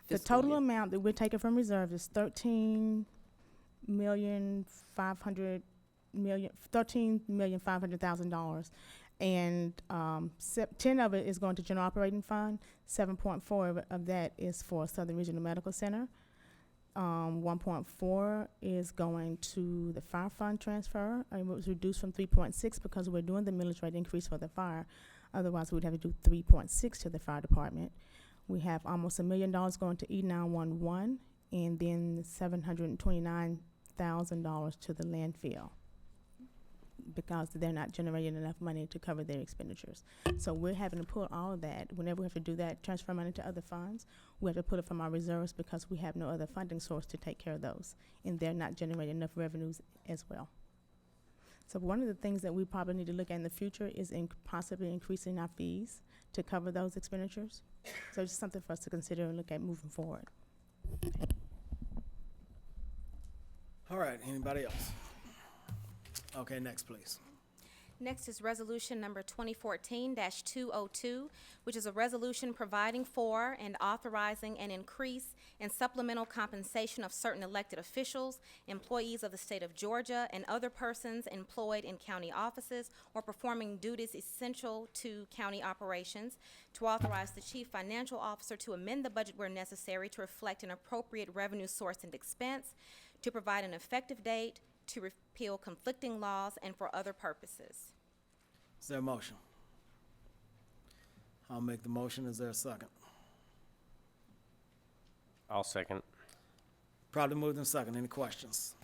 O: The
J: fiscal
O: total
J: year?
O: amount that we're taking from reserve is $13,500,000, and 10 of it is going to general operating fund. 7.4 of that is for Southern Regional Medical Center. 1.4 is going to the fire fund transfer. It was reduced from 3.6 because we're doing the millage rate increase for the fire. Otherwise, we'd have to do 3.6 to the fire department. We have almost $1 million going to E911, and then $729,000 to the landfill because they're not generating enough money to cover their expenditures. So we're having to pull all of that. Whenever we have to do that, transfer money to other funds, we have to put it from our reserves because we have no other funding source to take care of those, and they're not generating enough revenues as well. So one of the things that we probably need to look at in the future is possibly increasing our fees to cover those expenditures. So it's something for us to consider and look at moving forward.
A: All right, anybody else? Okay, next, please.
S: Next is resolution number 2014-202, which is a resolution providing for and authorizing an increase in supplemental compensation of certain elected officials, employees of the state of Georgia, and other persons employed in county offices or performing duties essential to county operations, to authorize the chief financial officer to amend the budget where necessary to reflect an appropriate revenue source and expense, to provide an effective date, to repeal conflicting laws, and for other purposes.
A: Is there a motion? I'll make the motion. Is there a second?
R: I'll second.
A: Probably moved in second. Any questions?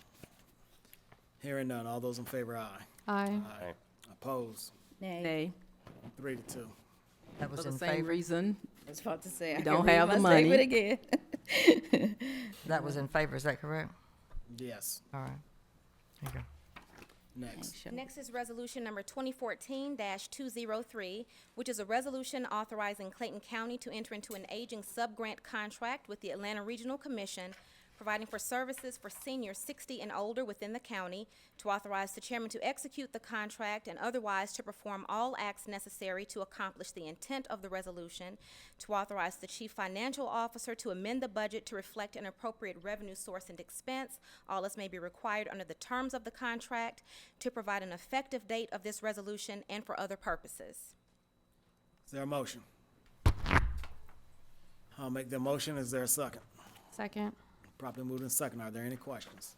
A: Hearing none. All those in favor, aye.
D: Aye.
R: Aye.
A: Opposed?
P: Nay.
A: 3-2.
C: That was
P: For
C: in
P: the same
C: favor.
P: reason.
Q: I was about to say, I
P: We
Q: can
P: don't
Q: read
P: have the
Q: my
P: money.
Q: statement again.
C: That was in favor, is that correct?
A: Yes.
C: All right. There you go.
A: Next.
S: Next is resolution number 2014-203, which is a resolution authorizing Clayton County to enter into an aging sub-grant contract with the Atlanta Regional Commission, providing for services for seniors 60 and older within the county, to authorize the chairman to execute the contract and otherwise to perform all acts necessary to accomplish the intent of the resolution, to authorize the chief financial officer to amend the budget to reflect an appropriate revenue source and expense, all as may be required under the terms of the contract, to provide an effective date of this resolution, and for other purposes.
A: Is there a motion? I'll make the motion. Is there a second?
D: Second.
A: Properly moved in second. Are there any questions?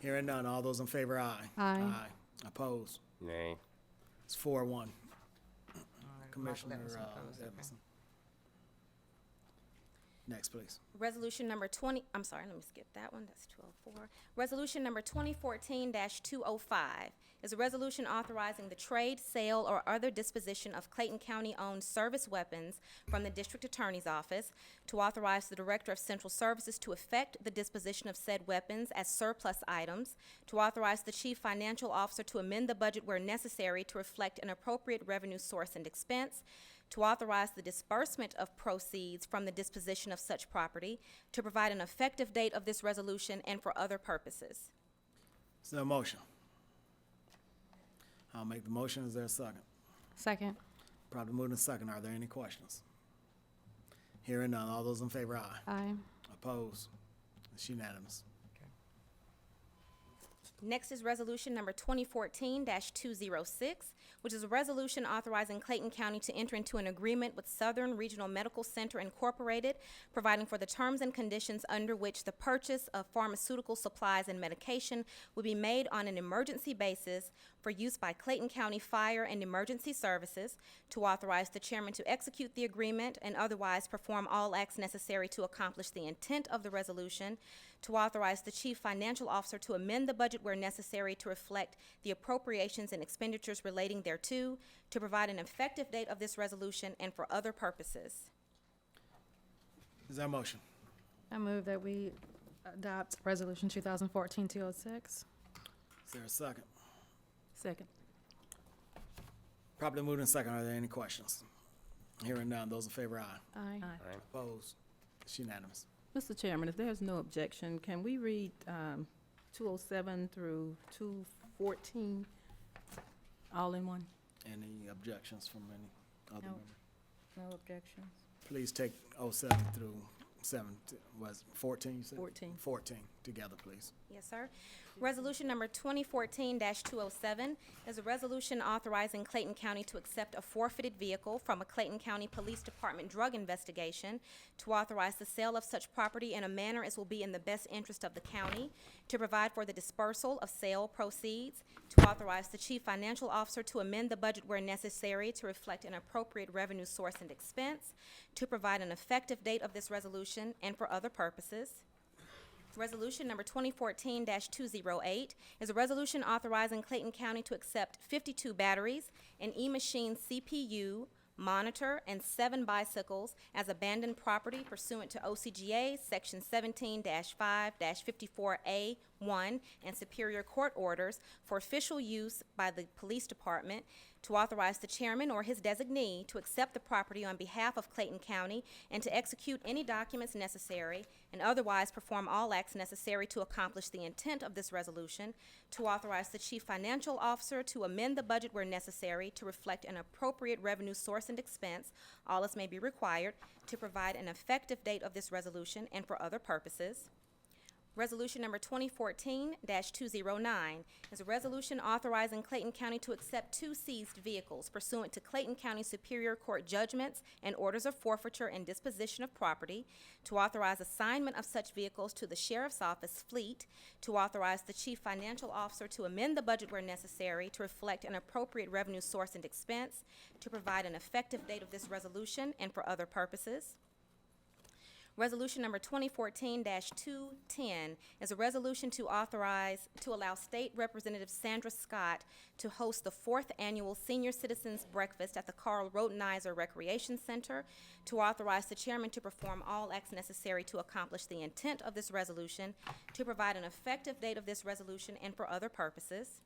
A: Hearing none. All those in favor, aye.
D: Aye.
A: Opposed?
R: Nay.
A: It's 4-1.
C: Michael
A: Commissioner
C: Evans opposed, okay.
A: Evans. Next, please.
S: Resolution number let me skip that one, that's 204. Resolution number 2014-205 is a resolution authorizing the trade, sale, or other disposition of Clayton County-owned service weapons from the District Attorney's Office, to authorize the Director of Central Services to effect the disposition of said weapons as surplus items, to authorize the Chief Financial Officer to amend the budget where necessary to reflect an appropriate revenue source and expense, to authorize the disbursement of proceeds from the disposition of such property, to provide an effective date of this resolution, and for other purposes.
A: Is there a motion? I'll make the motion. Is there a second?
D: Second.
A: Probably moved in second. Are there any questions? Hearing none. All those in favor, aye.
D: Aye.
A: Opposed? It's unanimous.
S: Next is resolution number 2014-206, which is a resolution authorizing Clayton County to enter into an agreement with Southern Regional Medical Center Incorporated, providing for the terms and conditions under which the purchase of pharmaceutical supplies and medication will be made on an emergency basis for use by Clayton County Fire and Emergency Services, to authorize the chairman to execute the agreement and otherwise perform all acts necessary to accomplish the intent of the resolution, to authorize the chief financial officer to amend the budget where necessary to reflect the appropriations and expenditures relating thereto, to provide an effective date of this resolution, and for other purposes.
A: Is there a motion?
D: I move that we adopt resolution 2014-206.
A: Is there a second?
Q: Second.
A: Properly moved in second. Are there any questions? Hearing none. Those in favor, aye.
D: Aye.
R: Aye.
A: Opposed? It's unanimous.
Q: Mr. Chairman, if there's no objection, can we read 207 through 214 all in one?
A: Any objections from any other
Q: No.
A: member?
Q: No objections.
A: Please take 07 through 14, you said?
Q: 14.
A: 14 together, please.
S: Yes, sir. Resolution number 2014-207 is a resolution authorizing Clayton County to accept a forfeited vehicle from a Clayton County Police Department drug investigation, to authorize the sale of such property in a manner as will be in the best interest of the county, to provide for the dispersal of sale proceeds, to authorize the chief financial officer to amend the budget where necessary to reflect an appropriate revenue source and expense, to provide an effective date of this resolution, and for other purposes. Resolution number 2014-208 is a resolution authorizing Clayton County to accept 52 batteries, an e-machine CPU, monitor, and 7 bicycles as abandoned property pursuant to OCGA Section 17-5-54A1 and Superior Court orders for official use by the Police Department, to authorize the chairman or his designee to accept the property on behalf of Clayton County and to execute any documents necessary and otherwise perform all acts necessary to accomplish the intent of this resolution, to authorize the chief financial officer to amend the budget where necessary to reflect an appropriate revenue source and expense, all as may be required, to provide an effective date of this resolution, and for other purposes. Resolution number 2014-209 is a resolution authorizing Clayton County to accept 2 seized vehicles pursuant to Clayton County Superior Court judgments and orders of forfeiture and disposition of property, to authorize assignment of such vehicles to the Sheriff's Office fleet, to authorize the Chief Financial Officer to amend the budget where necessary to reflect an appropriate revenue source and expense, to provide an effective date of this resolution and for other purposes. Resolution number 2014-210 is a resolution to allow State Representative Sandra Scott to host the 4th annual Senior Citizens Breakfast at the Carl Rotenizer Recreation Center, to authorize the chairman to perform all acts necessary to accomplish the intent of this resolution, to provide an effective date of this resolution and for other purposes.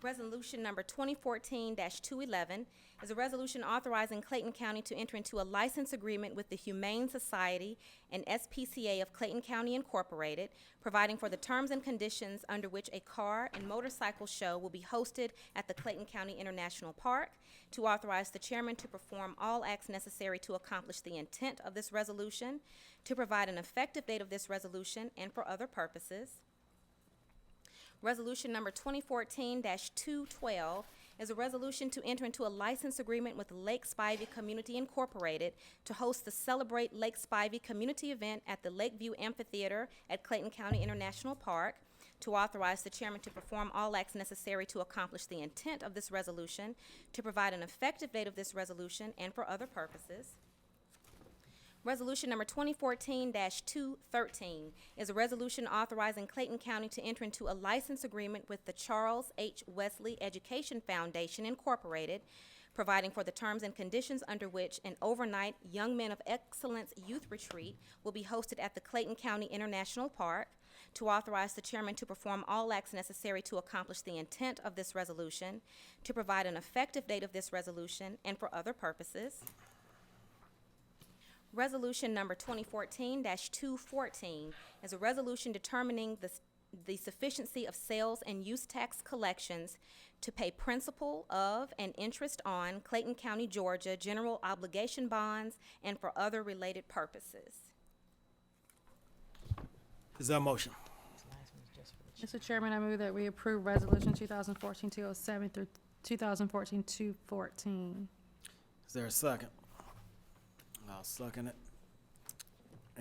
S: Resolution number 2014-211 is a resolution authorizing Clayton County to enter into a license agreement with the Humane Society and SPCA of Clayton County Incorporated, providing for the terms and conditions under which a car and motorcycle show will be hosted at the Clayton County International Park, to authorize the chairman to perform all acts necessary to accomplish the intent of this resolution, to provide an effective date of this resolution and for other purposes. Resolution number 2014-212 is a resolution to enter into a license agreement with Lake Spivey Community Incorporated to host the Celebrate Lake Spivey community event at the Lakeview Amphitheater at Clayton County International Park, to authorize the chairman to perform all acts necessary to accomplish the intent of this resolution, to provide an effective date of this resolution and for other purposes. Resolution number 2014-213 is a resolution authorizing Clayton County to enter into a license agreement with the Charles H. Wesley Education Foundation Incorporated, providing for the terms and conditions under which an overnight Young Men of Excellence Youth Retreat will be hosted at the Clayton County International Park, to authorize the chairman to perform all acts necessary to accomplish the intent of this resolution, to provide an effective date of this resolution and for other purposes. Resolution number 2014-214 is a resolution determining the sufficiency of sales and use tax collections to pay principal of and interest on Clayton County, Georgia general obligation bonds and for other related purposes.
A: Is there a motion?
D: Mr. Chairman, I move that we approve Resolution 2014-207 through 2014-214.
A: Is there a second? I'll second it.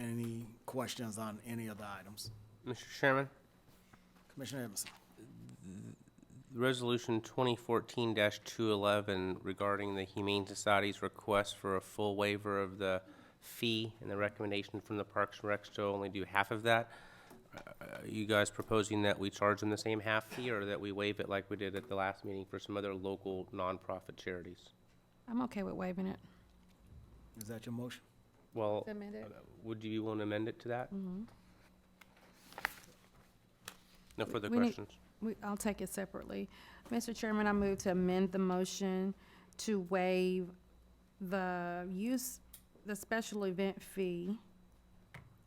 A: Any questions on any of the items?
R: Mr. Chairman,
A: Commissioner Edmondson.
R: Resolution 2014-211 regarding the Humane Society's request for a full waiver of the fee and the recommendation from the Parks and Rec to only do half of that. Are you guys proposing that we charge them the same half fee, or that we waive it like we did at the last meeting for some other local nonprofit charities?
D: I'm okay with waiving it.
A: Is that your motion?
R: Well,
D: Amend it.
R: would you want to amend it to that?
D: Mm-hmm.
R: No further
D: We need-
R: questions?
D: I'll take it separately. Mr. Chairman, I move to amend the motion to waive the special event fee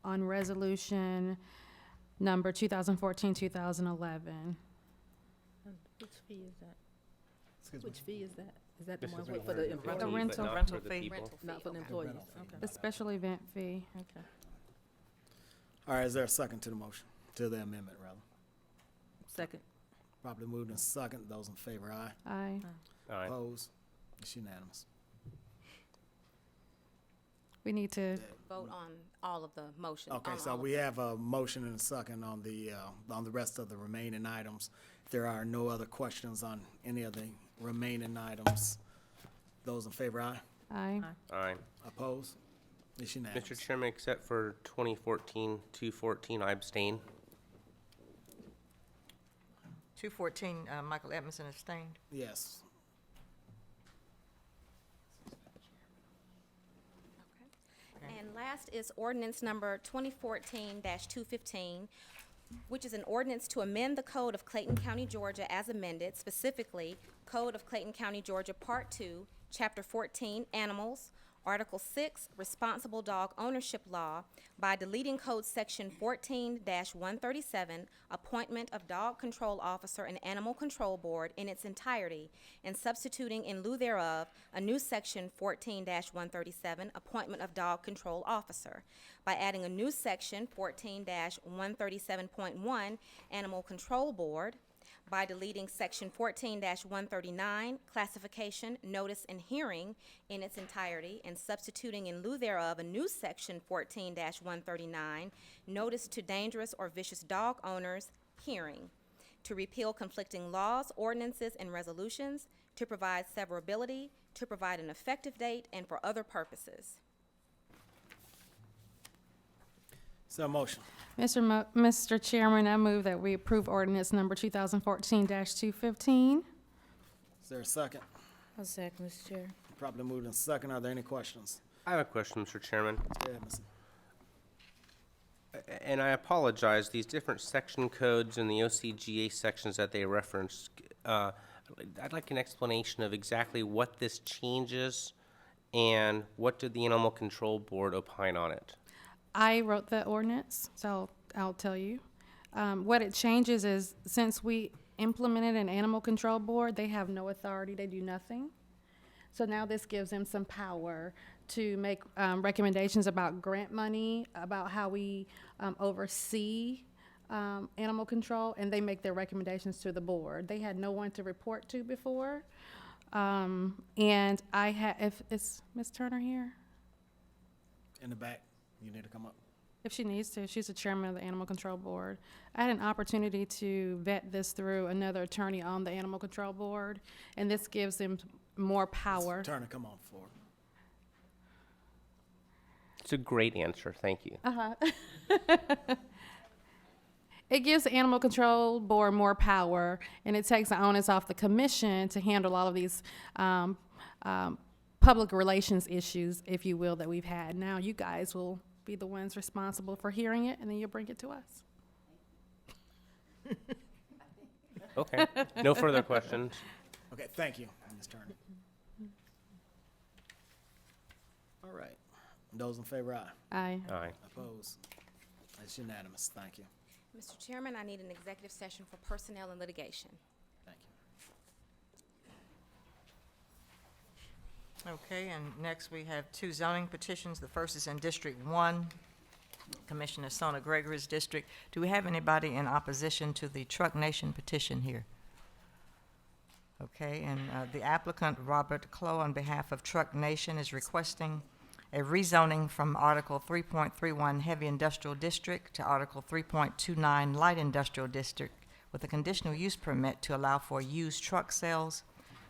D: on resolution number 2014-2011.
Q: Which fee is that?
A: Excuse me.
Q: Which fee is that? Is that the
R: This
Q: one
R: is
Q: for the
R: for
Q: employees?
D: The rental-
R: but not
C: rental
R: for the
C: fee.
R: people.
Q: Not for the employees, okay.
D: The special event fee.
Q: Okay.
A: All right, is there a second to the motion, to the amendment, rather?
Q: Second.
A: Properly moved and second. Those in favor, aye.
D: Aye.
R: Aye.
A: Opposed? It's unanimous.
D: We need to,
S: Vote on all of the motions.
A: Okay,
S: on
A: so
S: all of
A: we
S: them.
A: have a motion and a second on the rest of the remaining items. If there are no other questions on any of the remaining items, those in favor, aye.
D: aye.
R: Aye.
A: Opposed? It's unanimous.
R: Mr. Chairman, except for 2014-214, I abstain.
C: 214, Michael Edmondson abstained.
A: Yes.
S: And last is ordinance number 2014-215, which is an ordinance to amend the Code of Clayton County, Georgia as amended, specifically Code of Clayton County, Georgia, Part 2, Chapter 14, Animals, Article 6, Responsible Dog Ownership Law, by deleting Code Section 14-137, Appointment of Dog Control Officer and Animal Control Board in its entirety, and substituting in lieu thereof a new Section 14-137, Appointment of Dog Control Officer, by adding a new Section 14-137.1, Animal Control Board, by deleting Section 14-139, Classification, Notice, and Hearing in its entirety, and substituting in lieu thereof a new Section 14-139, Notice to Dangerous or Vicious Dog Owners, Hearing, to repeal conflicting laws, ordinances, and resolutions, to provide severability, to provide an effective date, and for other purposes.
A: So motion.
D: Mr. Chairman, I move that we approve ordinance number 2014-215.
A: Is there a second?
P: I'll second, Mr. Chair.
A: Properly moved in second. Are there any questions?
R: I have a question, Mr. Chairman.
A: Mr. Edmondson.
R: And I apologize, these different section codes and the OCGA sections that they referenced, I'd like an explanation of exactly what this changes and what did the Animal Control Board opine on it?
D: I wrote the ordinance, so I'll tell you. What it changes is, since we implemented an animal control board, they have no authority, they do nothing. So now this gives them some power to make recommendations about grant money, about how we oversee animal control, and they make their recommendations to the board. They had no one to report to before. And is Ms. Turner here?
A: In the back. You need to come up.
D: If she needs to, she's the chairman of the Animal Control Board. I had an opportunity to vet this through another attorney on the Animal Control Board, and this gives them more power.
A: Ms. Turner, come on forward.
R: It's a great answer, thank you.
D: It gives the Animal Control Board more power, and it takes the onus off the commission to handle all of these public relations issues, if you will, that we've had. Now you guys will be the ones responsible for hearing it, and then you'll bring it to us.
R: Okay, no further questions.
A: Okay, thank you, Ms. Turner. All right. Those in favor, aye.
D: Aye.
R: Aye.
A: Opposed? That's unanimous. Thank you.
S: Mr. Chairman, I need an executive session for personnel and litigation.
A: Thank you.
C: Okay, and next we have two zoning petitions. The first is in District 1, Commissioner Sona Gregory's district. Do we have anybody in opposition to the Truck Nation petition here? Okay, and the applicant, Robert Clough, on behalf of Truck Nation, is requesting a rezoning from Article 3.31 Heavy Industrial District to Article 3.29 Light Industrial District with a conditional use permit to allow for used truck sales.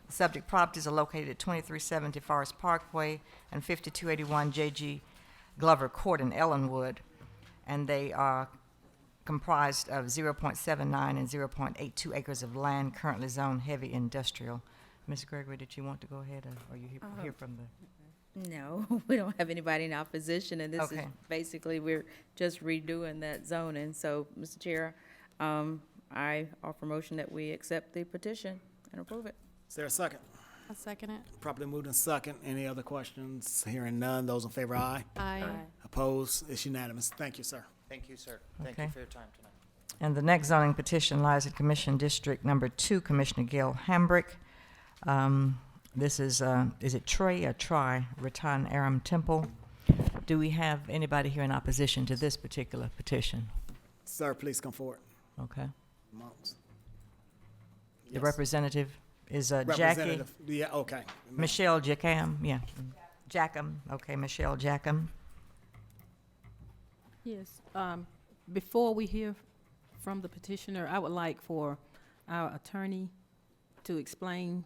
C: The subject properties are located at 2370 Forest Parkway and 5281 J.G. Glover Court in Ellenwood, and they are comprised of 0.79 and 0.82 acres of land currently zoned heavy industrial. Ms. Gregory, did you want to go ahead, or you hear from the...
P: No, we don't have anybody in opposition, and this is
C: Okay.
P: basically, we're just redoing that zoning. So, Mr. Chair, I offer motion that we accept the petition and approve it.
A: Is there a second?
D: I'll second it.
A: Properly moved in second. Any other questions? Hearing none. Those in favor, aye.
D: Aye.
A: Opposed? It's unanimous. Thank you, sir.
T: Thank you, sir. Thank you
C: Okay.
T: for your time tonight.
C: And the next zoning petition lies at Commission District Number 2, Commissioner Gail Hambrick. This is it Trey or Tri, Ratan Aram Temple? Do we have anybody here in opposition to this particular petition?
A: Sir, please come forward.
C: Okay.
A: Monks.
C: The
A: Yes.
C: representative is Jackie,
A: Representative. Yeah, okay.
C: Michelle Jackham, yeah. Jackham, okay, Michelle Jackham.
Q: Yes. Before we hear from the petitioner, I would like for our attorney to explain,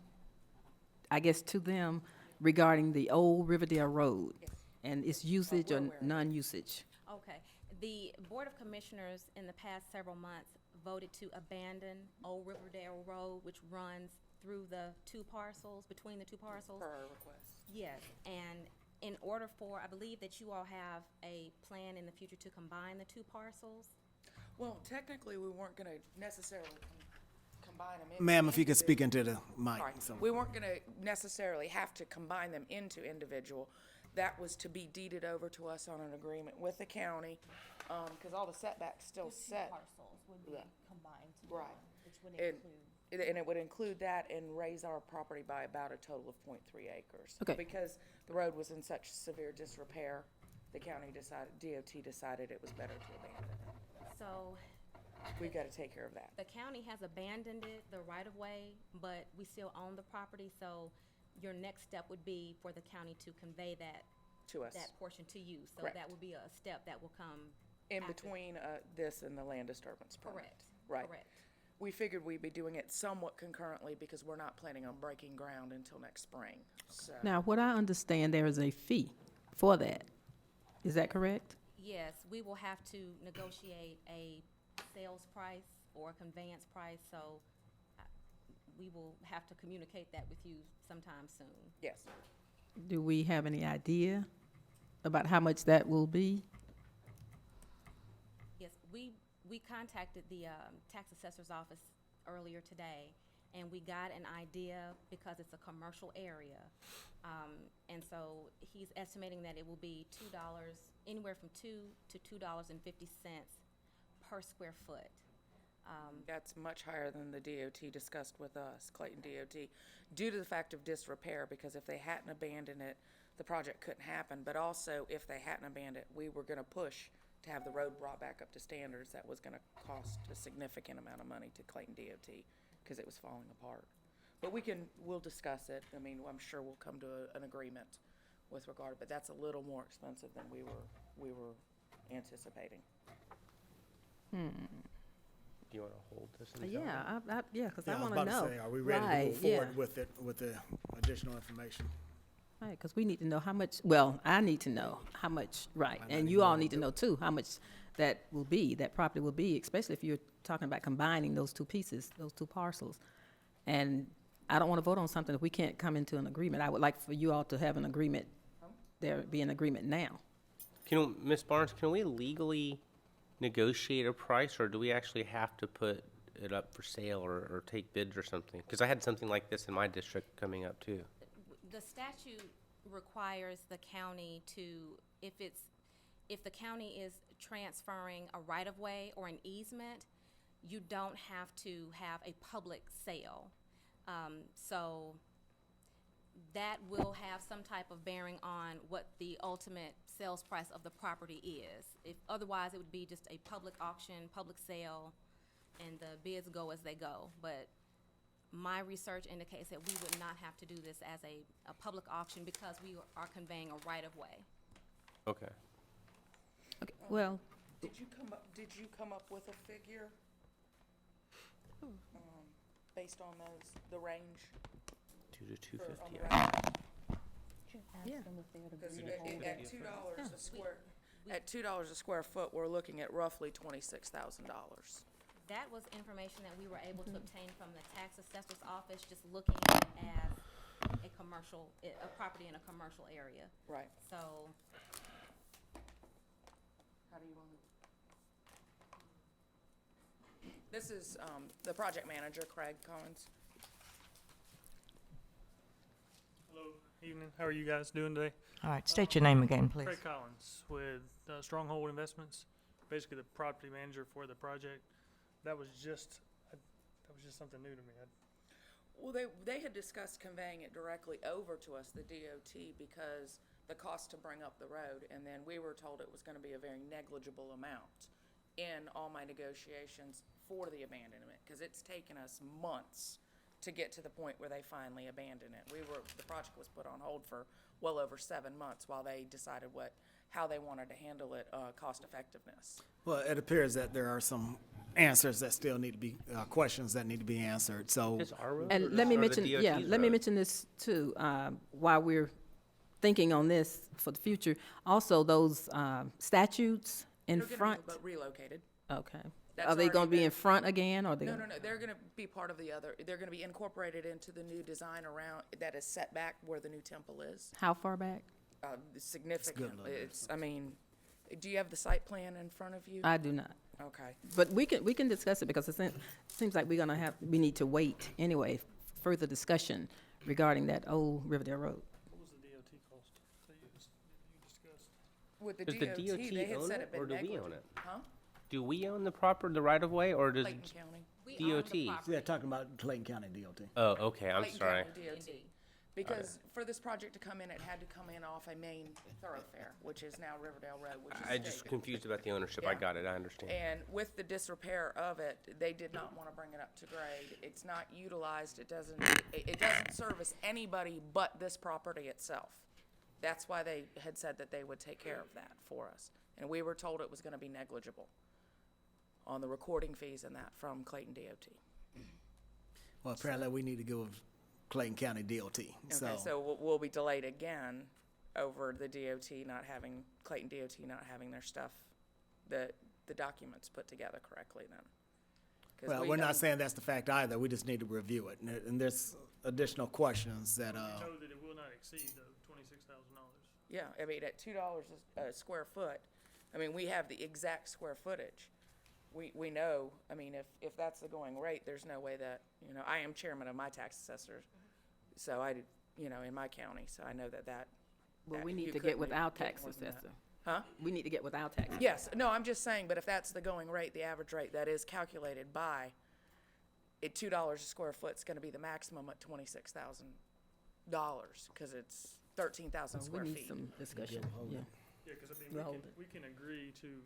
Q: I guess, to them regarding the old Riverdale Road and its usage or non-usage.
S: Okay. The Board of Commissioners in the past several months voted to abandon Old Riverdale Road, which runs through the two parcels, between the two parcels.
M: Per our request.
S: Yes, and in order for, I believe that you all have a plan in the future to combine the two parcels.
M: Well, technically, we weren't going to necessarily combine them.
A: Ma'am, if you could speak into the mic.
M: Sorry.
A: So-
M: We weren't going to necessarily have to combine them into individual.
T: that was to be deeded over to us on an agreement with the county, because all the setbacks still set.
S: Parcels would
T: be
S: combined
T: Right. which and it would include that and raise our property by about a total of 0.3 acres.
Q: Okay.
T: Because the road was in such severe disrepair, the county decided, DOT decided it was better to abandon it.
S: So
T: We've got to take care of that.
S: the county has abandoned it, the right-of-way, but we still own the property, so your next step would be for the county to convey that,
T: To us.
S: that portion to you. So
T: Correct.
S: that would be a step that will come
T: In
S: after.
T: between this and the land disturbance permit.
S: Correct.
T: Right.
S: Correct.
T: We figured we'd be doing it somewhat concurrently because we're not planning on breaking ground until next spring. So
Q: Now, what I understand, there is a fee for that. Is that correct?
S: Yes, we will have to negotiate a sales price or a conveyance price, so we will have to communicate that with you sometime soon.
T: Yes.
Q: Do we have any idea about how much that will be?
S: Yes, we contacted the tax assessor's office earlier today, and we got an idea because it's a commercial area. And so he's estimating that it will be $2, anywhere from $2 to $2.50 per square foot.
T: That's much higher than the DOT discussed with us, Clayton DOT, due to the fact of disrepair, because if they hadn't abandoned it, the project couldn't happen. But also, if they hadn't abandoned it, we were gonna push to have the road brought back up to standards. That was gonna cost a significant amount of money to Clayton DOT, because it was falling apart. But we'll discuss it. I mean, I'm sure we'll come to an agreement with regard, but that's a little more expensive than we were anticipating.
R: Do you want to hold this? until then?
Q: Yeah, because
A: Yeah,
Q: I
A: I was
Q: want to
A: about
Q: know.
A: to say, are we ready to
Q: Right,
A: move forward
Q: yeah.
A: with it, with the additional information?
Q: Right, because we need to know how much, well, I need to know how much, right, and you all need to know too, how much that will be, that property will be, especially if you're talking about combining those two pieces, those two parcels. And I don't want to vote on something if we can't come into an agreement. I would like for you all to have an agreement, there be an agreement now.
R: Ms. Barnes, can we legally negotiate a price, or do we actually have to put it up for sale or take bids or something? Because I had something like this in my district coming up too.
S: The statute requires the county to, if the county is transferring a right-of-way or an easement, you don't have to have a public sale. So that will have some type of bearing on what the ultimate sales price of the property is. If otherwise, it would be just a public auction, public sale, and the bids go as they go. But my research indicates that we would not have to do this as a public auction because we are conveying a right-of-way.
R: Okay.
Q: Okay, well,
T: Did you come up with a figure? Based on the range?
R: 2 to
T: for-
R: 250.
T: on the
R: Yeah.
T: range? Because at $2 a square, at $2 a square foot, we're looking at roughly $26,000.
S: That was information that we were able to obtain from the tax assessor's office, just looking at it as a commercial, a property in a commercial area.
T: Right.
S: So,
T: How do you want to? This is the project manager, Craig Collins.
U: Hello, evening. How are you guys doing today?
C: All right, state your name again, please.
U: Craig Collins with Stronghold Investments, basically the property manager for the project. That was just something new to me.
T: Well, they had discussed conveying it directly over to us, the DOT, because the cost to bring up the road, and then we were told it was going to be a very negligible amount in all my negotiations for the abandonment, because it's taken us months to get to the point where they finally abandoned it. The project was put on hold for well over 7 months while they decided how they wanted to handle it, cost effectiveness.
A: Well, it appears that there are some answers that still need to be, questions that need to be answered, so.
R: Is our road
Q: and
R: or
Q: let me
R: the
Q: mention,
R: DOT's
Q: let me
R: road?
Q: mention this too, while we're thinking on this for the future. Also, those statutes in
T: They're gonna
Q: front.
T: be relocated.
Q: Okay.
T: That's
Q: Are they
T: already
Q: going to be
T: been-
Q: in front again, or are they?
T: No, they're gonna be part of the other, they're gonna be incorporated into the new design around, that is set back where the new temple is.
Q: How far back?
T: Significantly. I mean, do you have the site plan in front of you?
Q: I do not.
T: Okay.
Q: But we can discuss it because it seems like we need to wait anyway, further discussion regarding that old Riverdale Road.
U: What was the DOT cost? that you discussed?
T: With the
R: Does the
T: DOT, they had
R: own
T: said
R: it,
T: it
R: or
T: been
R: do we
T: negligent.
R: own it?
T: Huh?
R: Do we own the right of way, or does
T: Clayton County.
R: DOT?
A: They're talking about Clayton County DOT.
R: Oh, okay. I'm
T: Clayton
R: sorry.
T: County DOT. Because for this project to come in, it had to come in off a main thoroughfare, which is now Riverdale Road, which is
R: I just
T: state.
R: confused about the ownership. I
T: Yeah.
R: got it. I understand.
T: And with the disrepair of it, they did not want to bring it up to grade. It's not utilized. It doesn't service anybody but this property itself. That's why they had said that they would take care of that for us. And we were told it was going to be negligible on the recording fees and that from Clayton DOT.
A: Well, apparently we need to go with Clayton County DOT.
T: Okay, so we'll be delayed again over the Clayton DOT not having their stuff, the documents put together correctly then. 'Cause
A: Well,
T: we
A: we're
T: know-
A: not saying that's the fact either. We just need to review it. And there's additional questions that,
U: You know that it will not exceed the $26,000.
T: Yeah, I mean, at $2 a square foot, I mean, we have the exact square footage. We know, I mean, if that's the going rate, there's no way that, I am chairman of my tax assessors. So in my county, so I know that.
Q: Well,
T: that
Q: we
T: you
Q: need to
T: couldn't
Q: get with our
T: get
Q: tax
T: more than that.
Q: assessor.
T: Huh?
Q: We need to get with our tax assessor.
T: Yes, no, I'm just saying, but if that's the going rate, the average rate that is calculated by, at $2 a square foot is gonna be the maximum at $26,000, because it's 13,000
Q: We
T: square
Q: need
T: feet.
Q: some discussion, yeah.
U: Yeah, because I mean,
Q: We'll hold it.
U: we can agree to,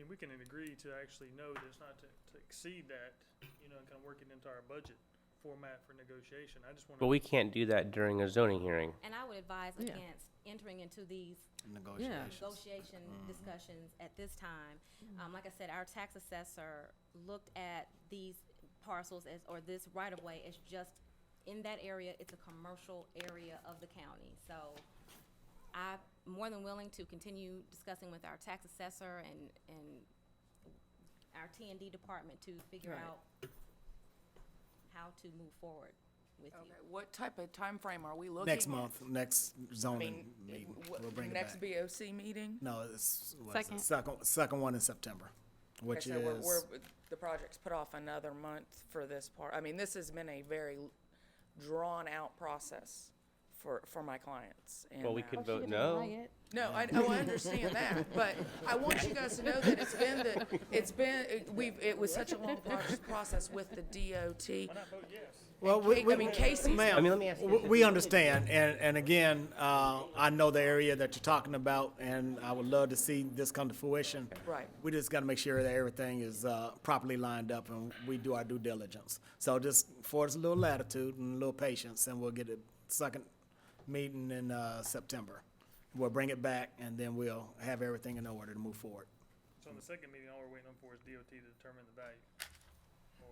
U: we can agree to actually know that it's not to exceed that, and kind of work it into our budget format for negotiation. I just want to.
R: But we can't do that during a zoning hearing.
S: And I would advise
Q: Yeah.
S: against entering into these
A: negotiations.
S: discussions at this time. Like I said, our tax assessor looked at these parcels or this right-of-way as just in that area. It's a commercial area of the county. So I'm more than willing to continue discussing with our tax assessor and our T&D department to figure
Q: Right.
S: out how to move forward with you.
T: Okay, what type of time frame are we looking at?
A: next month, next zoning meeting, we'll bring it back.
T: Next BOC meeting?
A: No, it's
D: Second.
A: second one in September, which
T: Okay,
A: is.
T: so the project's put off another month for this part. I mean, this has been a very drawn-out process for my clients. And,
R: Well, we could vote no.
T: No, I understand that, but I want you guys to know that it was such a long process with the DOT.
U: Why not vote yes?
A: Well,
T: Casey's.
A: ma'am,
R: let me ask you
A: we understand, and again, I know the area that you're talking about, and I would love to see this come to fruition.
T: Right.
A: We just got to make sure that everything is properly lined up, and we do our due diligence. So just afford us a little latitude and a little patience, and we'll get a second meeting in September. We'll bring it back, and then we'll have everything in order to move forward.
U: So in the second meeting, all we're waiting on for is DOT to determine the value. Or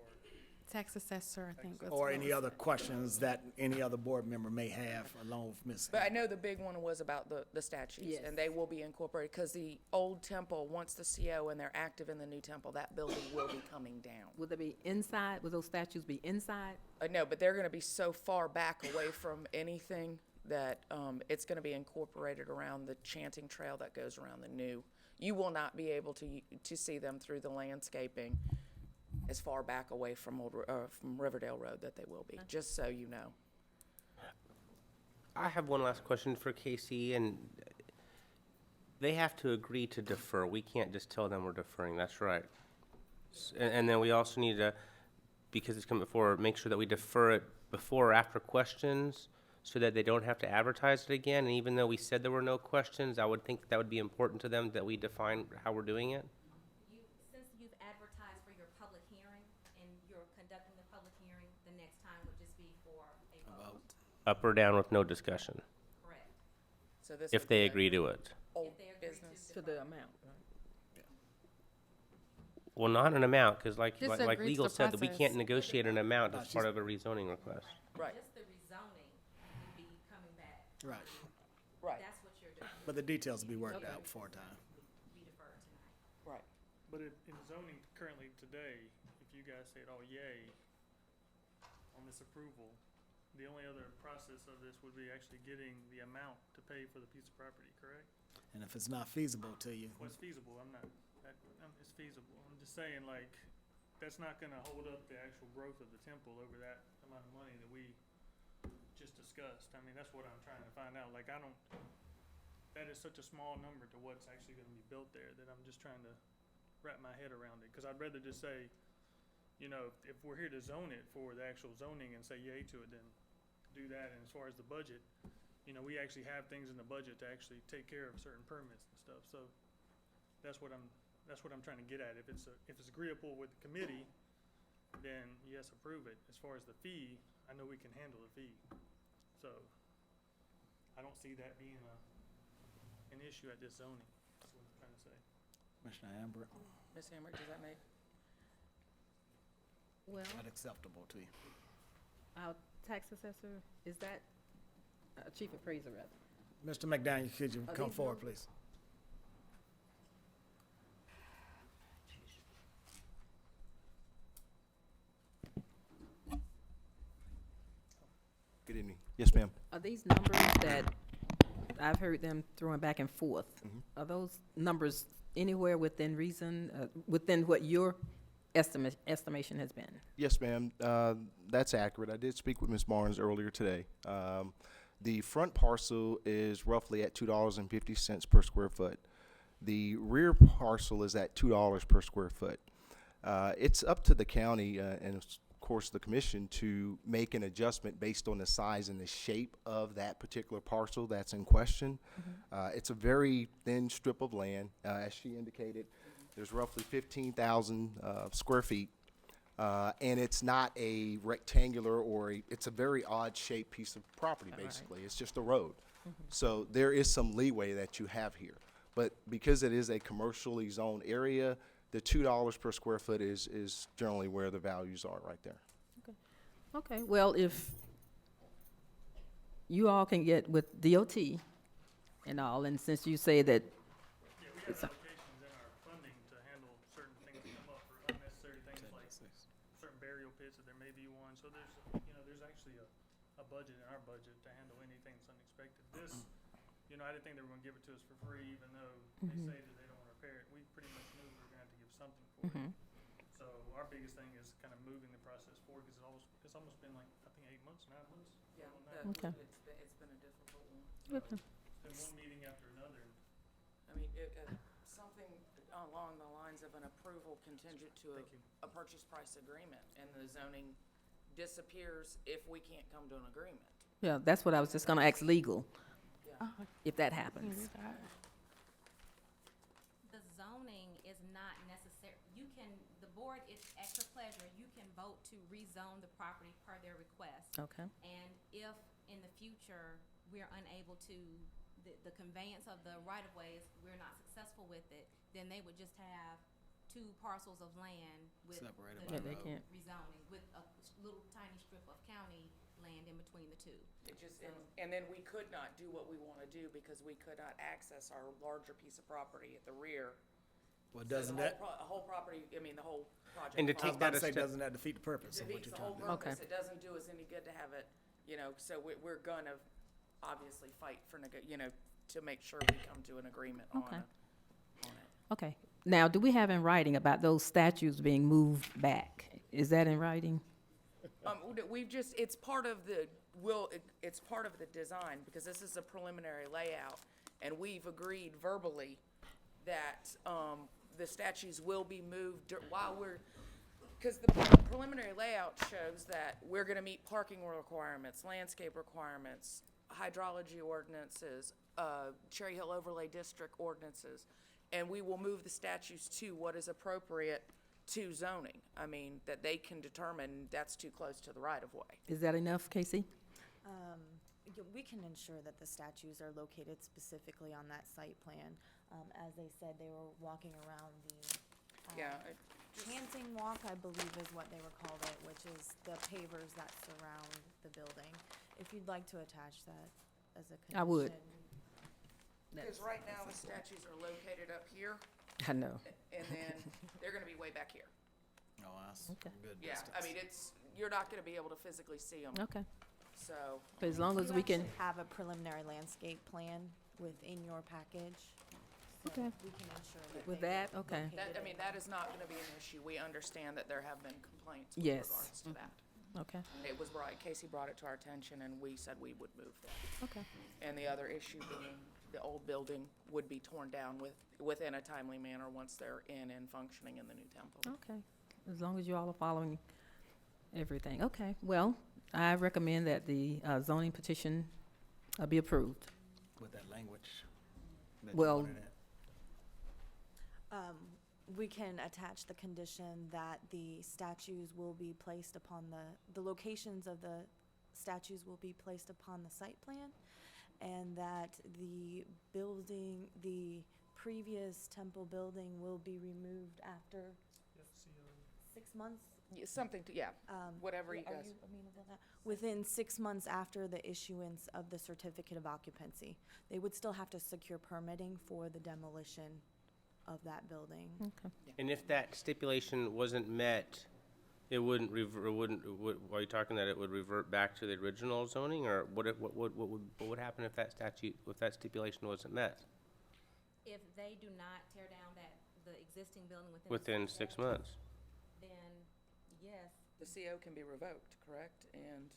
D: Tax assessor, I think. was
A: Or
D: what
A: any
D: was-
A: other questions that any other board member may have, along with Ms.
T: But I know the big one was about the statues,
Q: Yes.
T: and they will be incorporated, because the old temple, once the CO and they're active in the new temple, that building will be coming down.
Q: Will they be inside? Will those statues be inside?
T: No, but they're gonna be so far back away from anything that, it's gonna be incorporated around the chanting trail that goes around the new. You will not be able to see them through the landscaping as far back away from from Riverdale Road that they will be, just so you know.
R: I have one last question for Casey, and they have to agree to defer. We can't just tell them we're deferring. That's right. And then we also need to, because it's come before, make sure that we defer it before or after questions so that they don't have to advertise it again. And even though we said there were no questions, I would think that would be important to them that we define how we're doing it.
S: Since you've advertised for your public hearing and you're conducting the public hearing, the next time would just be for a vote.
R: Up or down with no discussion,
S: Correct.
T: So this
R: if
T: would
R: they
T: be
R: agree to it.
T: old
S: If they agree
T: business.
Q: To the amount, right?
R: Well, not an amount, because like
D: Just
R: like
D: agrees
R: legal
D: to
R: said, that we
D: process.
R: can't negotiate an amount as part of a rezoning request.
T: Right,
S: Just the rezoning would be coming back.
A: Right.
T: right,
S: That's what you're doing.
A: But the details will be worked out before time.
S: Be deferred tonight.
T: right.
U: But in zoning currently today, if you guys say, oh, yay, on this approval, the only other process of this would be actually getting the amount to pay for the piece of property, correct?
A: And if it's not feasible to you,
U: Well, it's feasible, it's feasible. I'm just saying, like, that's not gonna hold up the actual growth of the temple over that amount of money that we just discussed. I mean, that's what I'm trying to find out. Like, I don't, is such a small number to what's actually gonna be built there that I'm just trying to wrap my head around it. Cause I'd rather just say, you know, if we're here to zone it for the actual zoning and say yay to it, then do that. And as far as the budget, you know, we actually have things in the budget to actually take care of certain permits and stuff. So that's what I'm trying to get at. If it's agreeable with the committee, then yes, approve it. As far as the fee, I know we can handle the fee. So I don't see that being an issue at this zoning. That's what I'm trying to say.
A: Commissioner Amber,
T: Ms. Hamrick, does that make?
Q: Well,
A: not acceptable to you.
Q: our tax assessor, is that, chief appraiser rather?
A: Mr. McDaniel, could you
Q: Are
A: come
Q: these
A: forward,
Q: numbers-
A: please?
E: Good evening. Yes, ma'am.
Q: Are these numbers that I've heard them throwing back and forth? Are those numbers anywhere within reason, within what your estimation has been?
E: Yes, ma'am. That's accurate. I did speak with Ms. Barnes earlier today. The front parcel is roughly at $2.50 per square foot. The rear parcel is at $2 per square foot. It's up to the county and of course the commission to make an adjustment based on the size and the shape of that particular parcel that's in question. It's a very thin strip of land, as she indicated. There's roughly 15,000 square feet, and it's not a rectangular it's a very odd shaped piece of property, basically. It's just a road. So there is some leeway that you have here. But because it is a commercially zoned area, the $2 per square foot is generally where the values are right there.
Q: Okay, well, if you all can get with DOT and all, and since you say that
U: Yeah, we have allocations in our funding to handle certain things that come up for unnecessary things like certain burial pits, if there may be one. So there's actually a budget in our budget to handle anything that's unexpected. This, I didn't think they were gonna give it to us for free, even though they say that they don't wanna repair it. We pretty much knew we were gonna have to give something for it. So our biggest thing is kind of moving the process forward, because it's almost been like, I think 8 months, 9 months.
T: Yeah,
U: on that.
Q: Okay.
T: It's been a difficult one.
Q: Okay.
U: It's been one meeting after another.
T: I mean, something along the lines of an approval contingent to a purchase price agreement, and the zoning disappears if we can't come to an agreement.
Q: Yeah, that's what I was just gonna ask legal, if that happens.
S: The zoning is not necessary. The board is at your pleasure. You can vote to rezone the property per their request.
Q: Okay.
S: And if in the future we're unable to, the conveyance of the right-of-ways, we're not successful with it, then they would just have 2 parcels of land with
A: Separated
S: the
Q: by road. Can't.
S: rezoning, with a little tiny strip of county land in between the 2.
T: It just, and then we could not do what we want to do because we could not access our larger piece of property at the rear.
A: Well,
T: So
A: doesn't
T: the
A: that,
T: whole property, I mean, the whole project.
R: And to
A: I was
R: take
A: about
R: that
A: to say,
R: a step,
A: doesn't that defeat the purpose of what
T: Defeats
A: you're
T: the whole
A: talking about?
T: purpose.
Q: Okay.
T: It doesn't do us any good to have it, so we're gonna obviously fight for, to make sure we come to an agreement on
Q: Okay.
T: it.
Q: Okay. Now, do we have in writing about those statues being moved back? Is that in writing?
T: We've just, it's part of the design, because this is a preliminary layout, and we've agreed verbally that, the statues will be moved because the preliminary layout shows that we're gonna meet parking requirements, landscape requirements, hydrology ordinances, Cherry Hill Overlay District ordinances, and we will move the statues to what is appropriate to zoning. I mean, that they can determine that's too close to the right-of-way.
Q: Is that enough, Casey?
B: We can ensure that the statues are located specifically on that site plan. As they said, they were walking around the canting walk, I believe is what they were called it, which is the pavers that surround the building. If you'd like to attach that as a condition.
Q: I would.
T: Because right now, the statues are located up here,
Q: I know.
T: and then they're gonna be way back here.
A: Oh, that's
Q: Okay.
A: good
T: Yeah,
A: distance.
T: I mean, you're not gonna be able to physically see them,
Q: Okay.
T: so.
Q: But as long as
B: You
Q: we can,
B: actually have a preliminary landscape plan within your package. So
Q: Okay.
B: we can ensure that
Q: With
B: they
Q: that,
B: are
Q: okay.
B: located
T: That is not gonna be an issue. We understand that there have been complaints with
Q: Yes.
T: regards to that.
Q: okay,
T: It was Casey brought it to our attention, and we said we would move that.
Q: okay.
T: And the other issue being the old building would be torn down within a timely manner once they're in and functioning in the new town building.
Q: Okay, as long as you all are following everything. Okay, well, I recommend that the zoning petition be approved.
A: With that language. that you
Q: Well,
A: wanted in.
B: We can attach the condition that the statues will be placed upon the locations of the statues will be placed upon the site plan, and that the building, the previous temple building will be removed after 6 months?
T: Yeah, something to, yeah, whatever you
B: Are
T: guys.
B: you amenable to that? Within 6 months after the issuance of the certificate of occupancy. They would still have to secure permitting for the demolition of that building.
Q: Okay.
R: And if that stipulation wasn't met, it wouldn't are you talking that it would revert back to the original zoning, or what would happen if that stipulation wasn't met?
S: If they do not tear down the existing building
R: Within 6 months?
S: then yes,
T: The CO can be revoked, correct? And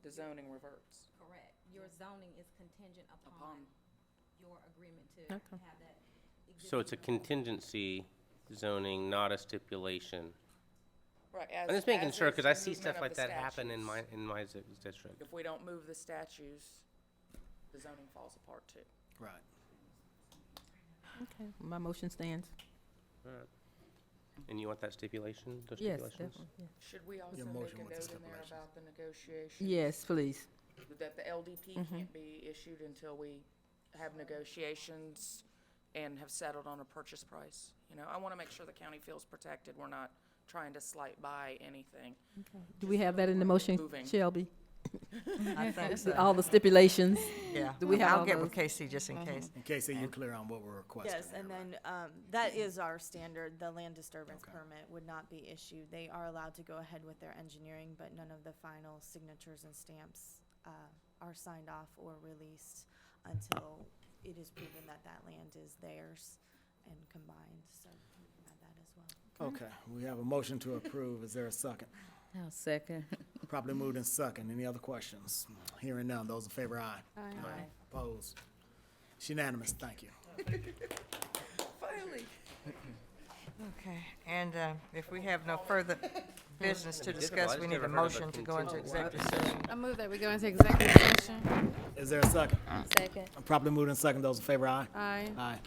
T: the zoning reverts.
S: correct. Your zoning is contingent upon
T: Upon-
S: your agreement to
Q: Okay.
S: have that existing.
R: So it's a contingency zoning, not a stipulation.
T: Right,
R: I'm just making
T: as
R: sure,
T: is
R: because I see
T: movement
R: stuff
T: of
R: like
T: the
R: that happen in
T: statues.
R: my district.
T: If we don't move the statues, the zoning falls apart too.
A: Right.
Q: Okay, my motion stands.
R: Alright. And you want that stipulation, those
Q: Yes,
R: stipulations?
Q: definitely, yeah.
T: Should we also
A: Your
T: make
A: motion
T: a
A: with the
T: note in there
A: stipulations.
T: about the negotiations?
Q: Yes, please.
T: That the LDP can't be issued until we have negotiations and have settled on a purchase price. You know, I want to make sure the county feels protected. We're not trying to slide by anything.
Q: Do we have that in the motion,
T: Moving.
Q: Shelby?
C: I think so.
Q: All the stipulations?
C: Yeah.
Q: Do we have
C: I'll
Q: all
C: get with
Q: those?
C: Casey just in case.
A: In case you're clear on what we're requesting.
B: Yes, and then, that is our standard, the land disturbance
A: Okay.
B: permit would not be issued. They are allowed to go ahead with their engineering, but none of the final signatures and stamps, are signed off or released until it is proven that that land is theirs and combined, so we can add that as well.
A: Okay, we have a motion to approve. Is there a second?
P: I'll second.
A: Properly moved in second. Any other questions? Hearing none. Those in favor, aye.
Q: Aye.
A: Opposed? It's unanimous. Thank you.
T: Finally.
C: Okay, and if we have no further business to
R: Difficult. I
C: discuss,
R: just
C: we need
R: never
C: a
R: heard of
C: motion to go into
R: contingency.
C: executive session.
D: I move that we go into executive session.
A: Is there a second?
P: Second.
A: Properly moved in second. Those in favor, aye.
D: Aye.
A: Aye.